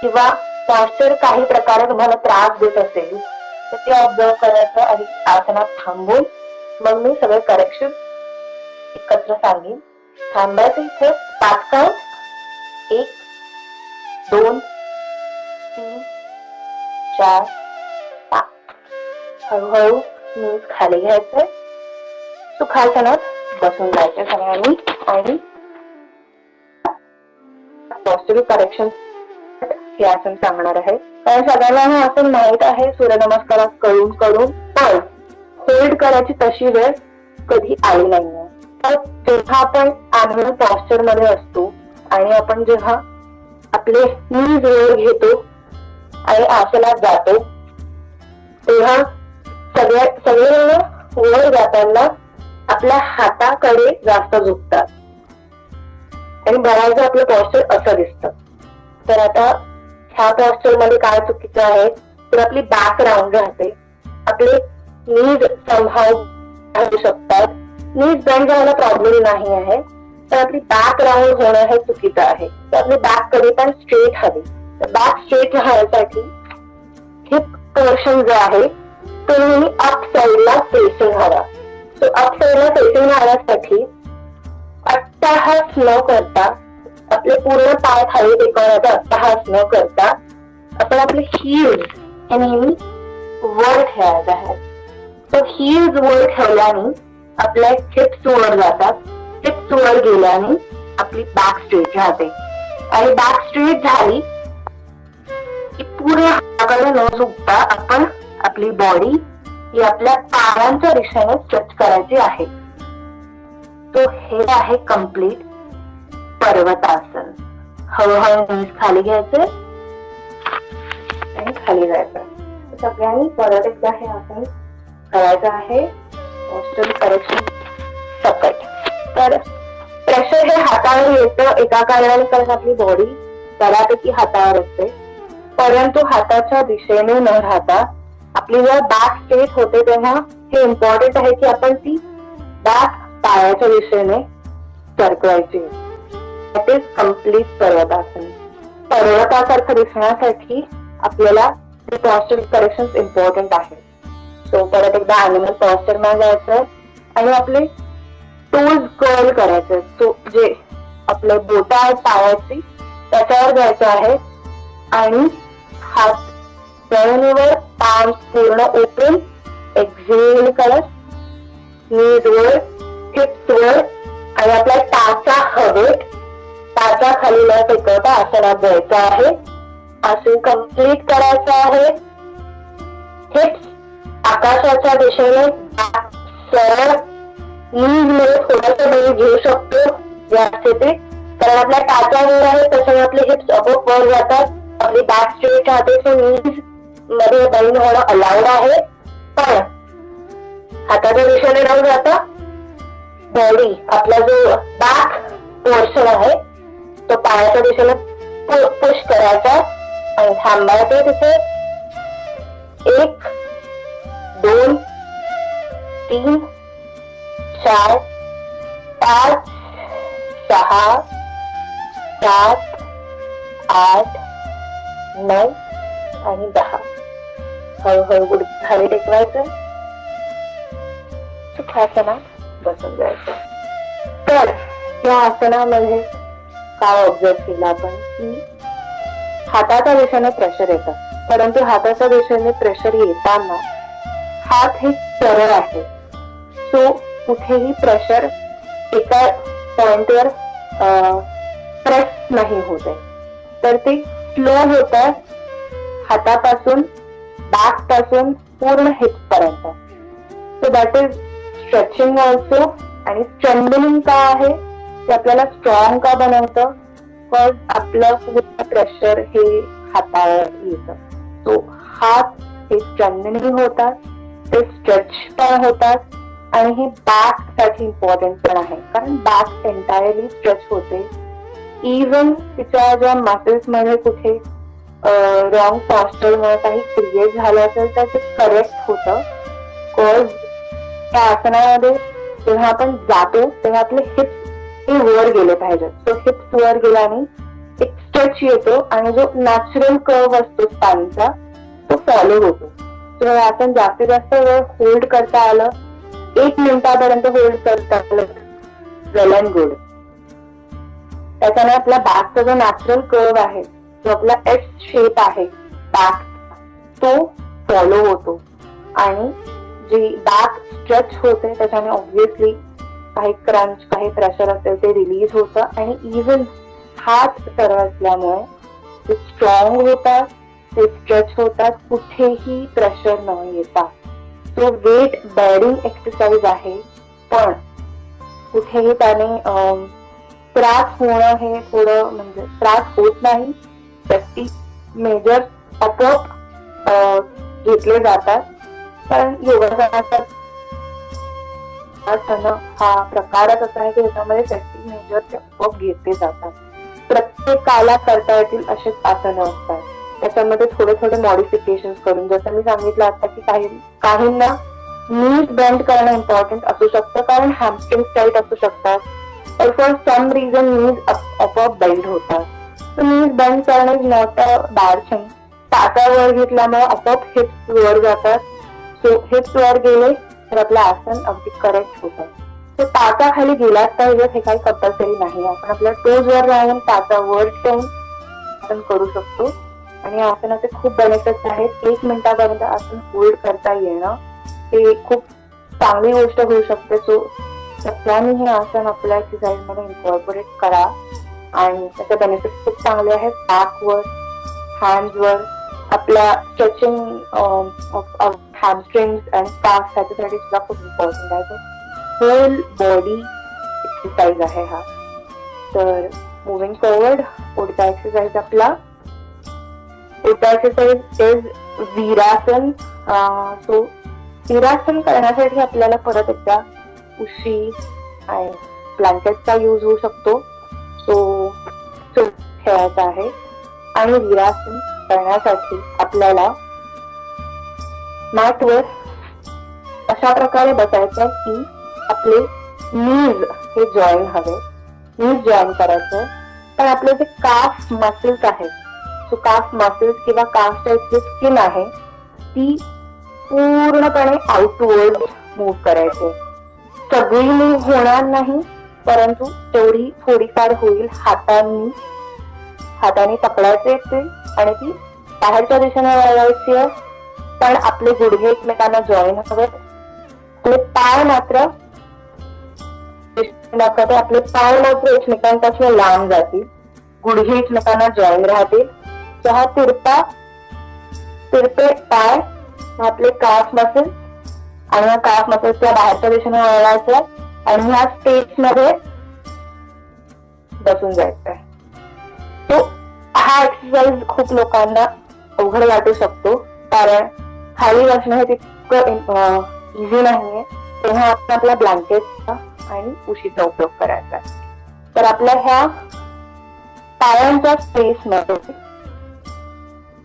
किंवा पॉस्चर काही प्रकारे तुम्हाला त्रास देत असेल तर ते ऑब्झर्व करायचं आणि आसनात थांबून मग मी सगळे करेक्शन एकत्र सांगेन. थांबायचं इथे 5 काउंट, 1 2 3 4 5. हळूहळू नीज खाली घ्यायचंय, सुखासनात बसून जायचं सगळ्यांनी आणि पॉस्चर करेक्शन हे आसन सांगणार आहे. कारण सगळ्यांना हे आसन माहित आहे सूर्यनमस्कारात करून पण होल्ड करायची तशी वेळ कधी आली नाहीये. तर जेव्हा आपण आनंद पॉस्चर मध्ये असतो आणि आपण जेव्हा आपले नीज वर घेतो आणि आसनात जातो तेव्हा सगळे वर जाताना आपल्या हाताकडे जास्त झुकतात आणि बऱ्याचदा आपलं पॉस्चर असं दिसतं. तर आता ह्या पॉस्चर मध्ये काय चुकीचं आहे तर आपली बॅक राऊंड राहते, आपले नीज सांभाळू शकतात. नीज बेंड व्हायला प्रॉब्लेम नाही आहे, तर आपली बॅक राऊंड होणं हे चुकीचं आहे. तर आपली बॅक कधी पण स्ट्रेट हवी. तर बॅक स्ट्रेट राहण्यासाठी हिप पोर्शन जो आहे तो नेहमी अप साईडला फेसिंग हवा. सो अप साईडला फेसिंग राहण्यासाठी अट्टहास न करता आपले पूर्ण पाय खाली टेकवण्याचा अट्टहास न करता आपण आपले हील्स हे नेहमी वर ठेवायचे आहेत. तर हील्स वर ठेवल्याने आपल्या हिप्स वर जातात, हिप्स वर गेल्याने आपली बॅक स्ट्रेट राहते आणि बॅक स्ट्रेट झाली की पूर्ण हाताकडे न झुकता आपण आपली बॉडी ही आपल्या पायांच्या दिशेने स्ट्रेच करायची आहे. तो हे आहे कम्प्लीट पर्वतासन. हळूहळू नीज खाली घ्यायचे आणि खाली जायचं. सगळ्यांनी परत एकदा हे आसन करायचं आहे पॉस्चर करेक्शन सकट. तर प्रेशर हे हातावर येतं एका कारणाने कारण आपली बॉडी बऱ्यापैकी हातावर असते, परंतु हाताच्या दिशेने न राहता आपली जेव्हा बॅक स्ट्रेट होते तेव्हा हे इम्पॉर्टंट आहे की आपण ती बॅक पायाच्या दिशेने सरकवायची. That is complete parvatasana. पर्वतासारखं दिसण्यासाठी आपल्याला पॉस्चर करेक्शन इम्पॉर्टंट आहे. सो परत एकदा अॅनिमल पॉस्चर मध्ये जायचं आणि आपले टोज कर्ल करायचे. सो जे आपले बोट आहेत पायाची त्याच्यावर जायचं आहे आणि हात जमिनीवर, पाम पूर्ण ओपन, एक्झेल करत नीज वर, हिप्स वर आणि आपल्या टाचा हवेत, टाचा खाली न टेकवता आसनात जायचं आहे. आसन कम्प्लीट करायचं आहे. हिप्स आकाशाच्या दिशेने सरळ, नीज मध्ये थोडंसं बळी घेऊ शकतो या स्थितीत, कारण आपल्या टाचा वर आहे त्याच्यामुळे आपले हिप्स आपोआप वर जातात, आपली बॅक स्ट्रेट राहते. सो नीज मध्ये बळी होणं अलाउड आहे, पण हाताच्या दिशेने न जाता बॉडी आपला जो बॅक पोर्शन आहे तो पायाच्या दिशेने पुश करायचा आणि थांबायचं तिथे. 1 2 3 4 5 6 7 8 9 आणि 10. हळूहळू गुडघे खाली टेकवायचं, सुखासनात बसून जायचं. तर या आसनामध्ये काय ऑब्झर्व केलं आपण की हाताच्या दिशेने प्रेशर येतं, परंतु हाताच्या दिशेने प्रेशर येताना हात हे सरळ आहे. सो कुठेही प्रेशर एका पॉइंटवर प्रेस नाही होत आहे, तर ते स्लो होत आहे हातापासून, बॅक पासून पूर्ण हिप्स पर्यंत. So that is stretching also. आणि स्ट्रेंथनिंग का आहे ते आपल्याला स्ट्रॉंग का बनवतं, बिकॉज आपलं पूर्ण प्रेशर हे हातावर येतं. सो हात हे स्ट्रेंथनिंग होतात, ते स्ट्रेच पण होतात आणि हे बॅक साठी इम्पॉर्टंट पण आहे, कारण बॅक एंटायरली स्ट्रेच होते. इव्हन तिच्या ज्या मसल्स मध्ये कुठे रॉंग पॉस्चर मुळे काही क्रिएट झालं असेल तर ते करेक्ट होतं. कॉज त्या आसनामध्ये जेव्हा आपण जातो तेव्हा आपले हिप्स हे वर गेले पाहिजेत. सो हिप्स वर गेल्याने एक स्ट्रेच येतो आणि जो नॅचरल कर्व असतो स्पाइनचा तो फॉलो होतो. सो हे आसन जास्तीत जास्त वेळ होल्ड करता आलं, 1 मिनिटापर्यंत होल्ड करता आलं, वेल अँड गुड. त्याच्याने आपला बॅकचा जो नॅचरल कर्व आहे, जो आपला एस शेप आहे बॅक, तो फॉलो होतो आणि जी बॅक स्ट्रेच होते त्याच्याने ऑब्व्हियसली काही क्रंच, काही प्रेशर असेल ते रिलीज होतं आणि इव्हन हात सरळ असल्यामुळे ते स्ट्रॉंग होतात, ते स्ट्रेच होतात, कुठेही प्रेशर न येता. तो वेट बेअरिंग एक्सरसाइज आहे, पण कुठेही त्याने त्रास होणं हे थोडं म्हणजे त्रास होत नाही. सेफ्टी मेजर आपोआप घेतले जातात, कारण योगासनाचा हा प्रकारच असा आहे की त्याच्यामध्ये सेफ्टी मेजर आपोआप घेतले जातात. प्रत्येकाला करता येतील असेच आसनं असतात. त्याच्यामध्ये थोडे थोडे मॉडिफिकेशन करून, जसं मी सांगितलं आता की काहींना नीज बेंड करणं इम्पॉर्टंट असू शकतं, कारण हॅमस्ट्रिंग टाईट असू शकतात. फॉर सम रिझन नीज आपोआप बेंड होतात. तर नीज बेंड करणं is not a bad thing. टाचावर घेतल्यामुळे आपोआप हिप्स वर जातात. सो हिप्स वर गेले तर आपलं आसन अगदी करेक्ट होतं. तो टाचाखाली गेलाच पाहिजे हे काही कंपल्सरी नाही. आपण आपल्या टोजवर राहून टाचावर ठेवून आसन करू शकतो आणि आसनाचे खूप बेनिफिट्स आहेत. 1 मिनिटापर्यंत आसन होल्ड करता येणं हे खूप चांगली गोष्ट होऊ शकते. सो सगळ्यांनी हे आसन आपल्या एक्सरसाइज मध्ये इन्कॉर्पोरेट करा आणि त्याचे बेनिफिट्स खूप चांगले आहेत. बॅकवर, हँड्सवर, आपल्या स्ट्रेचिंग ऑफ हॅमस्ट्रिंग्स अँड काफ त्याच्यासाठी सुद्धा खूप इम्पॉर्टंट आहे. होल बॉडी एक्सरसाइज आहे हा. तर मुव्हिंग फॉरवर्ड, पुढचा एक्सरसाइज आपला पुढचा एक्सरसाइज इज वीरासन. सो वीरासन करण्यासाठी आपल्याला परत एकदा उशी आणि ब्लँकेटचा यूज होऊ शकतो. सो ठेवायचा आहे आणि वीरासन करण्यासाठी आपल्याला मॅटवर अशा प्रकारे बसायचं की आपले नीज हे जॉईन हवे. नीज जॉईन करायचं, पण आपले जे काफ मसल्स आहेत, सो काफ मसल्स किंवा काफच्या जी स्किन आहे ती पूर्णपणे आउटवर्ड मूव्ह करायचे. सगळी मूव्ह होणार नाही, परंतु तेवढी थोडीफार होईल. हाताने पकडायचे ते आणि ती बाहेरच्या दिशेने वळवायची आहे, पण आपले गुडघे एकमेकांना जॉईन हवे. आपले पाय मात्र आपले पाय एकमेकांपासून लांब जातील, गुडघे एकमेकांना जॉईन राहतील. हा तिरपे पाय, आपले काफ मसल आणि ह्या काफ मसल्सला बाहेरच्या दिशेने वळवायचं आणि ह्या स्टेज मध्ये बसून जायचंय. तो हा एक्सरसाइज खूप लोकांना अवघड वाटू शकतो, कारण खाली बसणं हे तितकं इझी नाहीये. तेव्हा आपण आपल्या ब्लँकेटचा आणि उशीचा उपयोग करायचा. तर आपल्या ह्या पायांच्या स्पेस मध्ये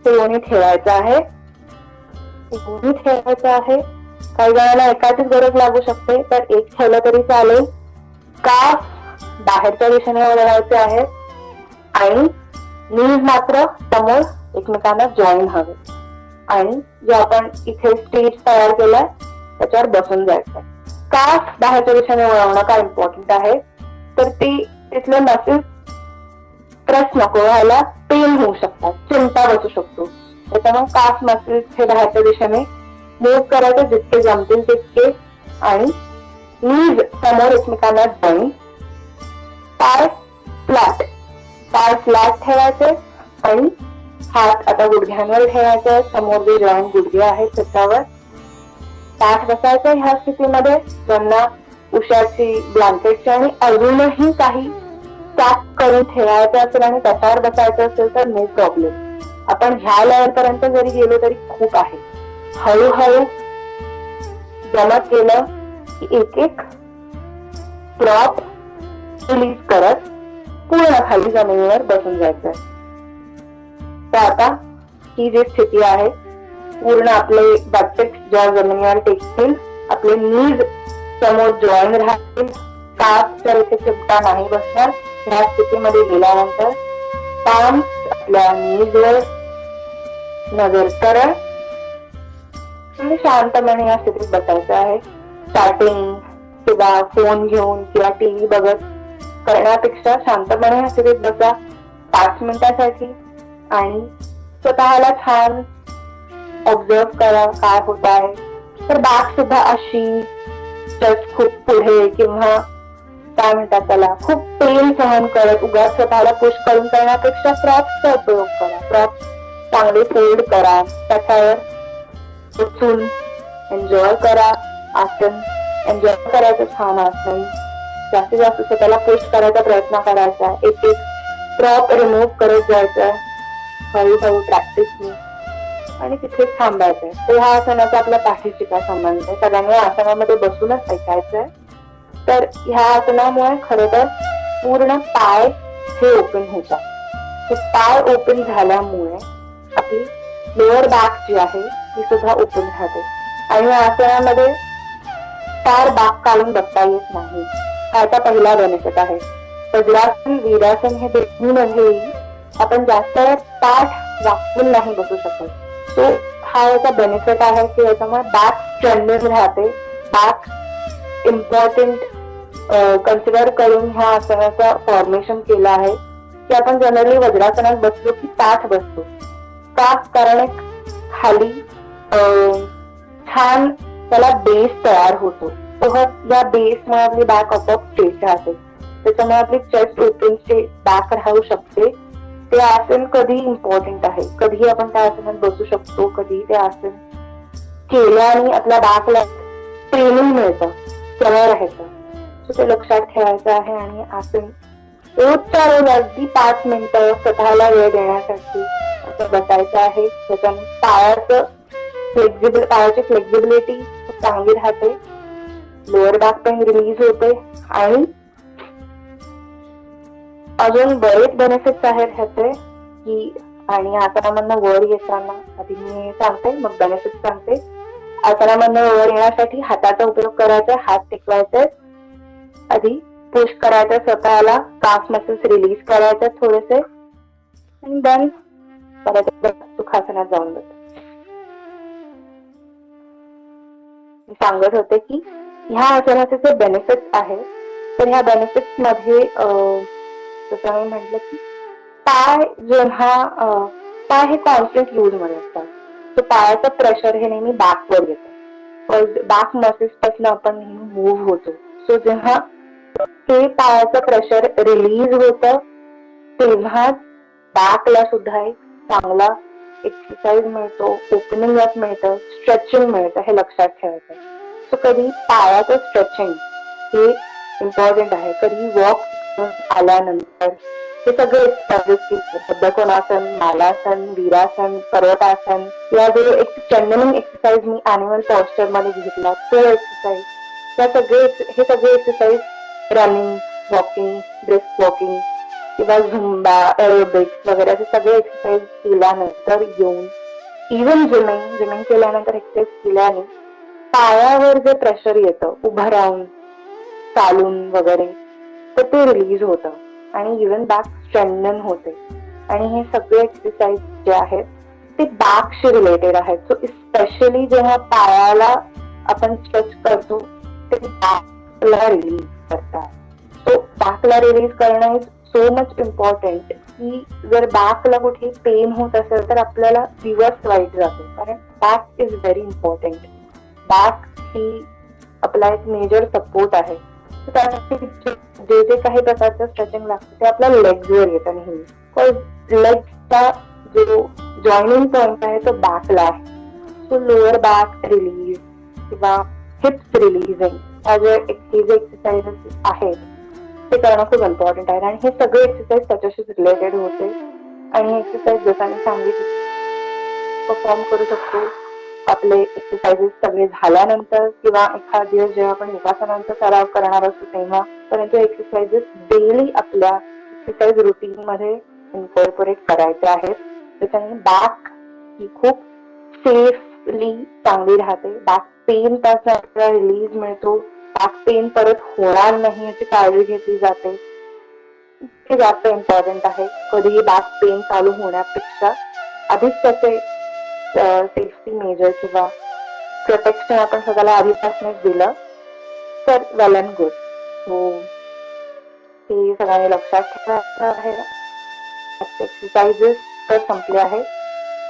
दोन्ही ठेवायचं आहे. काही जणांना एकाचीच गरज लागू शकते, तर एक ठेवलं तरी चालेल. काफ बाहेरच्या दिशेने वळवायचे आहे आणि नीज मात्र समोर एकमेकांना जॉईन हवे आणि जो आपण इथे स्टेज तयार केलाय त्याच्यावर बसून जायचंय. काफ बाहेरच्या दिशेने वळवणं का इम्पॉर्टंट आहे, तर तिथले मसल्स स्ट्रेस नको व्हायला, पेन होऊ शकतात, चिमटा बसू शकतो. त्याच्यामुळे काफ मसल्स हे बाहेरच्या दिशेने मूव्ह करायचे जितके जमतील तितके आणि नीज समोर एकमेकांना जॉईन. पाय फ्लॅट ठेवायचे आणि हात आता गुडघ्यांवर ठेवायचे. समोर जे जॉईंट गुडघे आहेत त्याच्यावर ताठ बसायचं. ह्या स्थितीमध्ये ज्यांना उशाची, ब्लँकेटची आणि अजूनही काही पॅक करून ठेवायचं असेल आणि त्याच्यावर बसायचं असेल तर नो प्रॉब्लेम. आपण ह्या लेअर पर्यंत जरी गेलो तरी खूप आहे. हळूहळू जमत गेलं की एक एक ड्रॉप रिलीज करत पूर्ण खाली जमिनीवर बसून जायचंय. तर आता ही जी स्थिती आहे, पूर्ण आपले बॅकपेक्स ज्या जमिनीवर टेकतील, आपले नीज समोर जॉईन राहतील, कापच्या इथे चिमटा नाही बसणार. ह्या स्थितीमध्ये गेल्यानंतर पाम्स आपल्या नीजवर नजर करा आणि शांतपणे या स्थितीत बसायचं आहे. स्टार्टिंग किंवा फोन घेऊन किंवा टीव्ही बघत करण्यापेक्षा शांतपणे या स्थितीत बसा 5 मिनिटासाठी आणि स्वतःला छान ऑब्झर्व करा काय होत आहे. तर बॅक सुद्धा अशी जस्ट खूप पुढे किंवा काय म्हणतात त्याला खूप पेन सहन करत उगाच स्वतःला पुश करून करण्यापेक्षा प्रॉप्सचा उपयोग करा. प्रॉप्स चांगले फोल्ड करा, त्याच्यावर बसून एन्जॉय करा. आसन एन्जॉय करायचं, छान आसन. जास्तीत जास्त स्वतःला पुश करायचा प्रयत्न करायचा. एक एक प्रॉप रिमूव्ह करत जायचं हळूहळू प्रॅक्टिसने आणि तिथेच थांबायचंय. तर ह्या आसनाचा आपल्या पाठीशी काय संबंध आहे? सगळ्यांनी आसनामध्ये बसूनच ऐकायचंय. तर ह्या आसनामुळे खरं तर पूर्ण पाय हे ओपन होतात. तर पाय ओपन झाल्यामुळे आपली लोअर बॅक जी आहे ती सुद्धा ओपन राहते आणि या आसनामध्ये फार बाक काढून बसता येत नाही. हा याचा पहिला बेनिफिट आहे. वज्रासन वीरासन हे दोन्हीमध्येही आपण जास्त वेळ पाठ वाकून नाही बसू शकत. सो हा याचा बेनिफिट आहे की याच्यामुळे बॅक स्ट्रेंथन राहते. बॅक इम्पॉर्टंट कन्सिडर करून ह्या आसनाचा फॉर्मेशन केलं आहे की आपण जनरली वज्रासनात बसलो की पाठ बसतो का, कारण एक खाली छान त्याला बेस तयार होतो. या बेसमुळे आपली बॅक आपोआप स्ट्रेट राहते. त्याच्यामुळे आपली चेस्ट ओपन स्ट्रेट बॅक राहू शकते. ते आसन कधी इम्पॉर्टंट आहे, कधी आपण त्या आसनात बसू शकतो, कधी ते आसन केल्याने आपल्या बॅकला ट्रेनिंग मिळतं, सवय राहायचं. ते लक्षात ठेवायचं आहे. आणि आसन रोजच्या रोज अगदी 5 मिनिटं स्वतःला वेळ देण्यासाठी असं बसायचं आहे. त्याच्याने पायाची फ्लेक्झिबिलिटी चांगली राहते, लोअर बॅक पेन रिलीज होते आणि अजून बरेच बेनिफिट्स आहेत ह्याचे की. आणि आसनामधनं वर येताना आधी मी सांगते मग बेनिफिट्स सांगते. आसनामधनं वर येण्यासाठी हाताचा उपयोग करायचा, हात टेकवायचे, आधी पुश करायचं स्वतःला, काफ मसल्स रिलीज करायचे थोडेसे आणि देन परत सुखासनात जाऊन बस. मी सांगत होते की ह्या आसनाचे जे बेनिफिट्स आहेत तर ह्या बेनिफिट्स मध्ये जसं मी म्हटलं की पाय हे कॉन्स्टंट यूज मध्ये असतात. तर पायाचं प्रेशर हे नेहमी बॅकवर येतं. बॅक मसल्स पासून आपण नेहमी मूव्ह होतो. सो जेव्हा हे पायाचं प्रेशर रिलीज होतं तेव्हा बॅकला सुद्धा एक चांगला एक्सरसाइज मिळतो, ओपनिंग अप मिळतं, स्ट्रेचिंग मिळतं. हे लक्षात ठेवायचं. सो कधी पायाचं स्ट्रेचिंग हे इम्पॉर्टंट आहे. कधी वॉक आल्यानंतर हे सगळे पद्मकोणासन, मालासन, वीरासन, पर्वतासन या जे एक स्ट्रेंथनिंग एक्सरसाइज मी अॅन्युअल पॉस्चर मध्ये घेतला तो एक्सरसाइज, हे सगळे exercise running, walking, brisk walking किंवा झुंबा, एरोबिक्स वगैरे असे सगळे एक्सरसाइज केल्यानंतर येऊन इव्हन जिमिंग केल्यानंतर एक्सरसाइज केल्याने पायावर जे प्रेशर येतं उभं राहून चालून वगैरे तर ते रिलीज होतं आणि इव्हन बॅक स्ट्रेंथन होते. आणि हे सगळे एक्सरसाइज जे आहेत ते बॅकशी रिलेटेड आहेत. सो स्पेशली जेव्हा पायाला आपण स्ट्रेच करतो ते बॅकला रिलीज करतात. सो बॅकला रिलीज करणं इज सो मच इम्पॉर्टंट की जर बॅकला कुठे पेन होत असेल तर आपल्याला दिवस वाईट जातो, कारण back is very important. Back ही आपला एक मेजर सपोर्ट आहे. त्यासाठी जे काही प्रकारचं स्ट्रेचिंग लागतं ते आपल्या लेग्सवर येतं नेहमी. लेग्सचा जो जॉईनिंग पॉइंट आहे तो बॅकला आहे. सो लोअर बॅक रिलीज किंवा हिप्स रिलीजिंग हे जे एक्सरसाइजेस आहेत ते करणं खूप इम्पॉर्टंट आहे. आणि हे सगळे एक्सरसाइज त्याच्याशीच रिलेटेड होते. आणि एक्सरसाइज जसं मी सांगितलं परफॉर्म करू शकतो. आपले एक्सरसाइजेस सगळे झाल्यानंतर किंवा एखाद दिवस जेव्हा आपण योगासनांचा सराव करणार असतो तेव्हा, परंतु एक्सरसाइजेस डेली आपल्या एक्सरसाइज रुटीन मध्ये इन्कॉर्पोरेट करायचे आहेत. त्याच्याने बॅक ही खूप सेफली चांगली राहते. बॅक पेन पासून आपल्याला रिलीज मिळतो. बॅक पेन परत होणार नाही याची काळजी घेतली जाते. हे जास्त इम्पॉर्टंट आहे. कधीही बॅक पेन चालू होण्यापेक्षा आधीच त्याचे सेफ्टी मेजर किंवा प्रोटेक्शन आपण स्वतःला आधीपासूनच दिलं तर वेल अँड गुड. सो हे सगळ्यांनी लक्षात ठेवायचं आहे. एक्सरसाइजेस तर संपले आहे.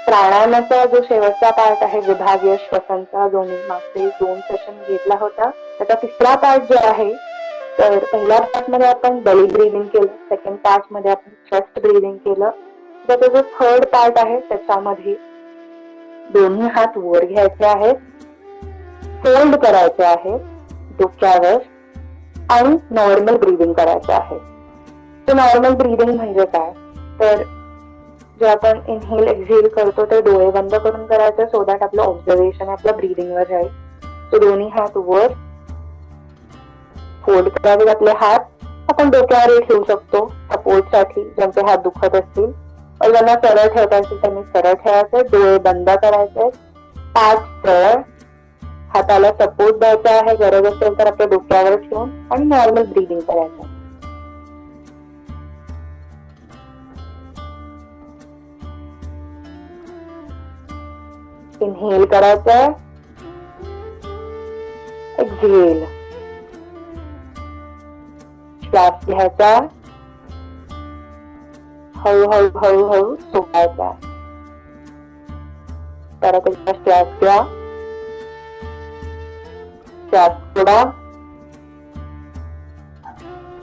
प्राणायामाचा जो शेवटचा पार्ट आहे विभागीय श्वसनचा, जो मी मागचे 2 सेशन घेतला होता, त्याचा तिसरा पार्ट जो आहे, तर पहिल्या पार्ट मध्ये आपण बेली ब्रीदिंग केलं, सेकंड पार्ट मध्ये आपण चेस्ट ब्रीदिंग केलं. त्याचा जो थर्ड पार्ट आहे त्याच्यामध्ये दोन्ही हात वर घ्यायचे आहेत, फोल्ड करायचे आहेत डोक्यावर आणि नॉर्मल ब्रीदिंग करायचं आहे. तर नॉर्मल ब्रीदिंग म्हणजे काय, तर जे आपण इनहेल एक्झेल करतो ते डोळे बंद करून करायचं, सो दॅट आपलं ऑब्झर्वेशन आपल्या ब्रीदिंगवर राहील. सो दोन्ही हात वर फोल्ड करावे. आपले हात आपण डोक्यावर ठेवू शकतो सपोर्टसाठी, ज्यांचे हात दुखत असतील. ज्यांना सरळ ठेवता असेल त्यांनी सरळ ठेवायचे, डोळे बंद करायचे, पाठ सरळ, हाताला सपोर्ट द्यायचा आहे, गरज असेल तर आपल्या डोक्यावर ठेवून, आणि नॉर्मल ब्रीदिंग करायचं. इनहेल करायचं, एक्झेल, श्वास घ्यायचा, हळूहळू हळूहळू सोडायचा. परत एकदा श्वास घ्या, श्वास सोडा,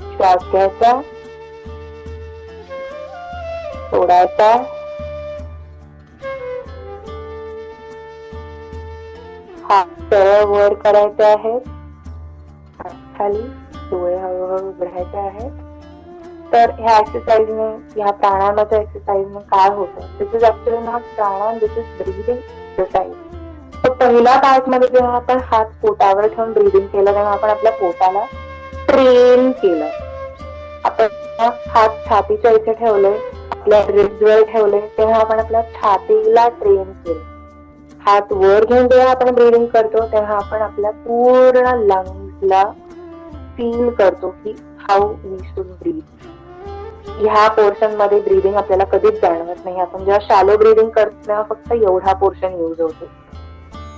श्वास घ्यायचा, सोडायचा, हात सरळ वर करायचे आहेत, हात खाली, डोळे हळूहळू उघडायचे आहेत. तर ह्या एक्सरसाइजने, ह्या प्राणायामाच्या एक्सरसाइजने काय होतं, this is actually not pranayama, this is breathing exercise. तर पहिल्या पार्ट मध्ये जेव्हा आपण हात पोटावर ठेवून ब्रीदिंग केलं तेव्हा आपण आपल्या पोटाला ट्रेन केलं. आपण हात छातीच्या इथे ठेवले, आपल्या रिब्सवर ठेवले, तेव्हा आपण आपल्या छातीला ट्रेन केलं. हात वर घेऊन जेव्हा आपण ब्रीदिंग करतो तेव्हा आपण आपल्या पूर्ण लंग्सला फील करतो की हाऊ वी शुड ब्रीथ. ह्या पोर्शन मध्ये ब्रीदिंग आपल्याला कधीच जाणवत नाही. आपण जेव्हा शॅलो ब्रीदिंग करतो तेव्हा फक्त एवढा पोर्शन यूज होतो.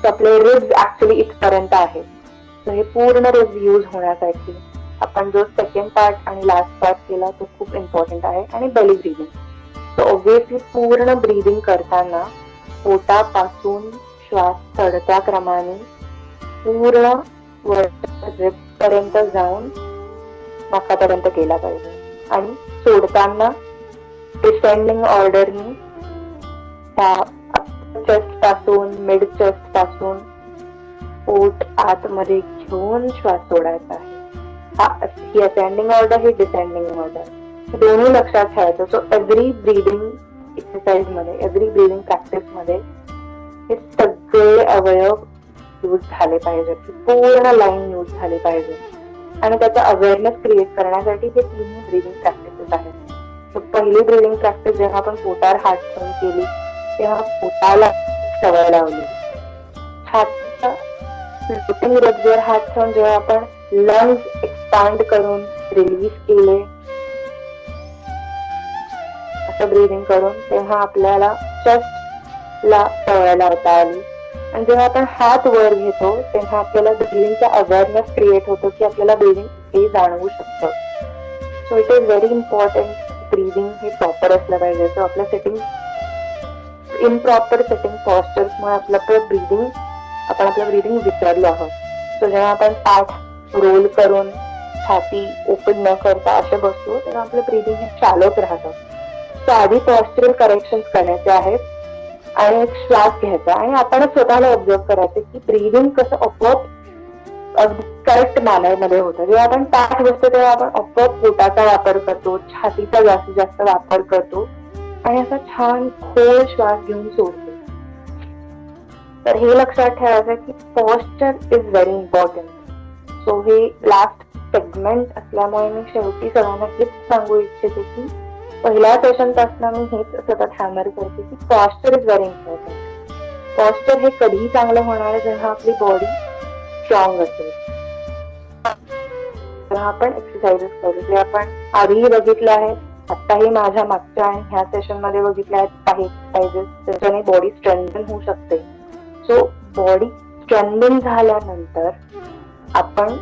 आपले रिब्स ऍक्च्युअली इथपर्यंत आहे. हे पूर्ण रिब्स यूज होण्यासाठी आपण जो सेकंड पार्ट आणि लास्ट पार्ट केला तो खूप इम्पॉर्टंट आहे. आणि बेली ब्रीदिंग, सो ऑब्व्हियसली पूर्ण ब्रीदिंग करताना पोटापासून श्वास चढत्या क्रमाने पूर्ण वरच्या रिब्स पर्यंत जाऊन नाकापर्यंत गेला पाहिजे, आणि सोडताना डिसेंडिंग ऑर्डरनी चेस्ट पासून, मिड चेस्ट पासून पोट आतमध्ये घेऊन श्वास सोडायचा आहे. ही असेंडिंग ऑर्डर, ही डिसेंडिंग ऑर्डर, दोन्ही लक्षात ठेवायचं. सो एव्हरी ब्रीदिंग एक्सरसाइज मध्ये, एव्हरी ब्रीदिंग प्रॅक्टिस मध्ये हे सगळे अवयव यूज झाले पाहिजेत, पूर्ण लाईन यूज झाली पाहिजे. आणि त्याचा अवेअरनेस क्रिएट करण्यासाठी हे तिन्ही ब्रीदिंग प्रॅक्टिसेस आहेत. सो पहिली ब्रीदिंग प्रॅक्टिस जेव्हा आपण पोटावर हात ठेवून केली तेव्हा पोटाला सवय लावली. छातीच्या फ्लोटिंग रिब्सवर हात ठेवून जेव्हा आपण लंग्स एक्सपांड करून रिलीज केले, असं ब्रीदिंग करून, तेव्हा आपल्याला चेस्टला सवय लावता आली. आणि जेव्हा आपण हात वर घेतो तेव्हा आपल्याला ब्रीदिंगचा अवेअरनेस क्रिएट होतो की आपल्याला ब्रीदिंग हे जाणवू शकतं. So it is very important. Breathing हे प्रॉपर असलं पाहिजे. सो आपल्या सेटिंग, इम्प्रॉपर सेटिंग पॉस्चर्समुळे आपण आपलं ब्रीदिंग विसरलो आहोत. सो जेव्हा आपण पाठ रोल करून छाती ओपन न करता असे बसतो तेव्हा आपलं ब्रीदिंग हे चालूच राहतं. सो आधी पॉस्चरल करेक्शन करायचे आहेत आणि एक श्वास घ्यायचा आणि आपण स्वतःला ऑब्झर्व करायचं की ब्रीदिंग कसं आपोआप करेक्ट मॅनर मध्ये होतं. जेव्हा आपण ताठ बसतो तेव्हा आपण आपोआप पोटाचा वापर करतो, छातीचा जास्तीत जास्त वापर करतो आणि असा छान खोल श्वास घेऊन सोडतो. तर हे लक्षात ठेवायचं की posture is very important. So हे लास्ट सेगमेंट असल्यामुळे मी शेवटी सगळ्यांना हेच सांगू इच्छिते की पहिल्या सेशन पासून मी हेच सतत हॅमर करते की posture is very important. Posture हे कधीही चांगलं होणार आहे जेव्हा आपली बॉडी स्ट्रॉंग असेल. तेव्हा आपण एक्सरसाइजेस करू जे आपण आधीही बघितले आहेत, आत्ताही माझ्या मागच्या आणि ह्या सेशन मध्ये बघितले आहेत काही एक्सरसाइजेस त्याच्याने बॉडी स्ट्रेंथन होऊ शकते. सो बॉडी स्ट्रेंथन झाल्यानंतर आपण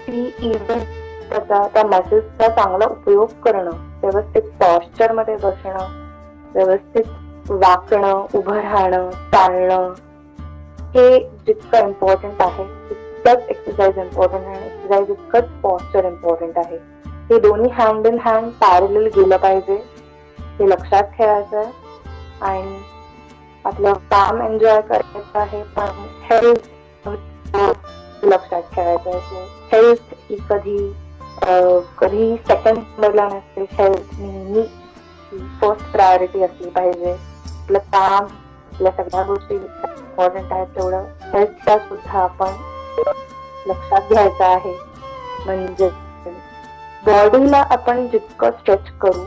त्या मसल्सचा चांगला उपयोग करणं, व्यवस्थित पॉस्चर मध्ये बसणं, व्यवस्थित वाकणं, उभं राहणं, चालणं हे जितकं इम्पॉर्टंट आहे तितकंच एक्सरसाइज इम्पॉर्टंट आहे. एक्सरसाइज इतकंच पॉस्चर इम्पॉर्टंट आहे. हे दोन्ही हँड इन हँड पॅरलल गेलं पाहिजे हे लक्षात ठेवायचं आहे. आणि आपलं काम एन्जॉय करायचं आहे पण हेल्थ लक्षात ठेवायचं आहे. हेल्थ ही कधी सेकंड नंबरला नसते. हेल्थ नेहमी फर्स्ट प्रायोरिटी असली पाहिजे. आपलं काम, आपल्या सगळ्या गोष्टी इम्पॉर्टंट आहेत तेवढं हेल्थला सुद्धा आपण लक्षात घ्यायचं आहे. म्हणजे बॉडीला आपण जितकं स्ट्रेच करू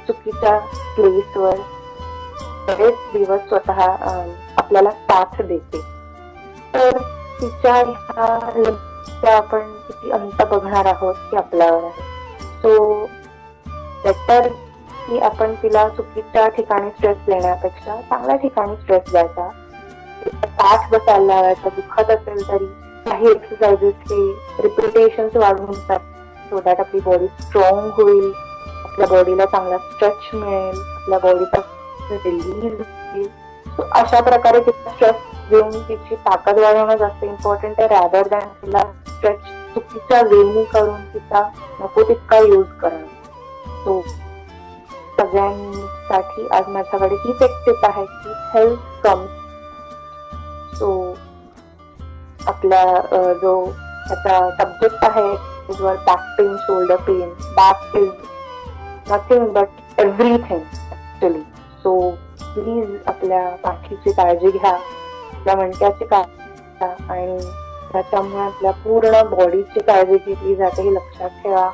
चुकीच्या प्लेसवर बरेच दिवस स्वतः आपल्याला साथ देते. तर तिच्या ह्या आपण किती अंत बघणार आहोत हे आपल्यावर आहे. सो बेटर की आपण तिला चुकीच्या ठिकाणी स्ट्रेस देण्यापेक्षा चांगल्या ठिकाणी स्ट्रेस द्यायचा. ताठ बसायला लावायचा. दुखत असेल तरी काही एक्सरसाइजेस हे रिपिटेशन्स वाढवून जातात सो दॅट आपली बॉडी स्ट्रॉंग होईल, आपल्या बॉडीला चांगला स्ट्रेच मिळेल, आपल्या बॉडीचा रिलीज होईल. सो अशा प्रकारे तिला स्ट्रेस देऊन तिची ताकद वाढवणं जास्त इम्पॉर्टंट आहे रॅदर दॅन तिला स्ट्रेच चुकीच्या वेनी करून तिचा नको तितका यूज करणं. सो सगळ्यांसाठी आज माझ्याकडे हीच एक टिप आहे की हेल्थ कम्स. सो आपला जो त्याचा सब्जेक्ट आहे वर back pain, shoulder pain. Back is nothing but everything actually. So please आपल्या पाठीची काळजी घ्या, आपल्या मणक्याची काळजी घ्या आणि त्याच्यामुळे आपल्या पूर्ण बॉडीची काळजी घेतली जाते हे लक्षात ठेवा.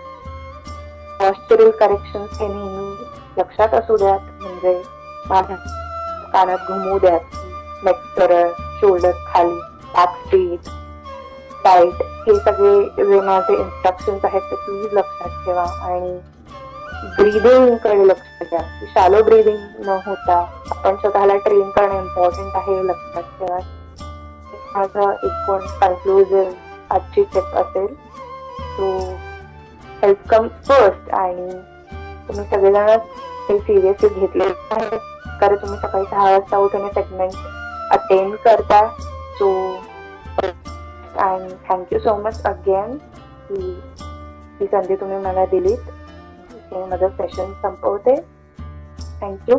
पॉस्चरल करेक्शन हे नेहमी लक्षात असू द्यात. म्हणजे माझ्या कानात घुमू द्यात. नेक सरळ, शोल्डर खाली, बॅक स्ट्रेट, टाईट हे सगळे जे माझे इन्स्ट्रक्शन्स आहेत ते प्लीज लक्षात ठेवा. आणि ब्रीदिंग कडे लक्ष द्या. शॅलो ब्रीदिंग न होता आपण स्वतःला ट्रेन करणं इम्पॉर्टंट आहे हे लक्षात ठेवा. माझं एकूण कन्क्लुजन आजची टिप असेल. So health comes first. आणि तुम्ही सगळेजण हे सिरियसली घेतले आहे कारण तुम्ही सकाळी 6 वाजता उठून सेगमेंट अटेंड करता. So and thank you so much again ही संधी तुम्ही मला दिलीत. माझं सेशन संपवते. थँक्यू.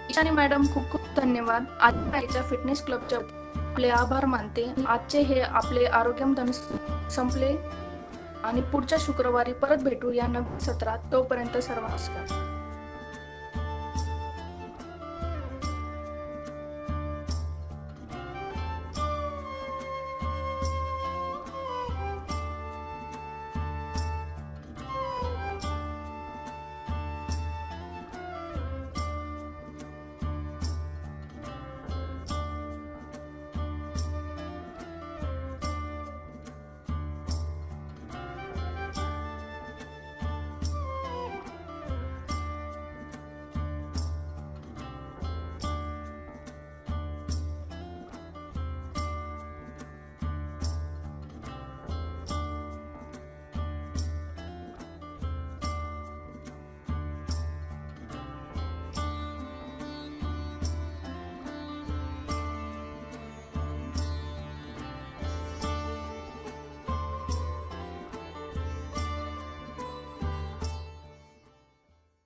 ईशानी मॅडम खूप खूप धन्यवाद. आजच्या फिटनेस क्लबचे आपले आभार मानते. आजचे हे आपले आरोग्यमधन संपले आणि पुढच्या शुक्रवारी परत भेटू या नवीन सत्रात. तोपर्यंत सर्व नमस्कार.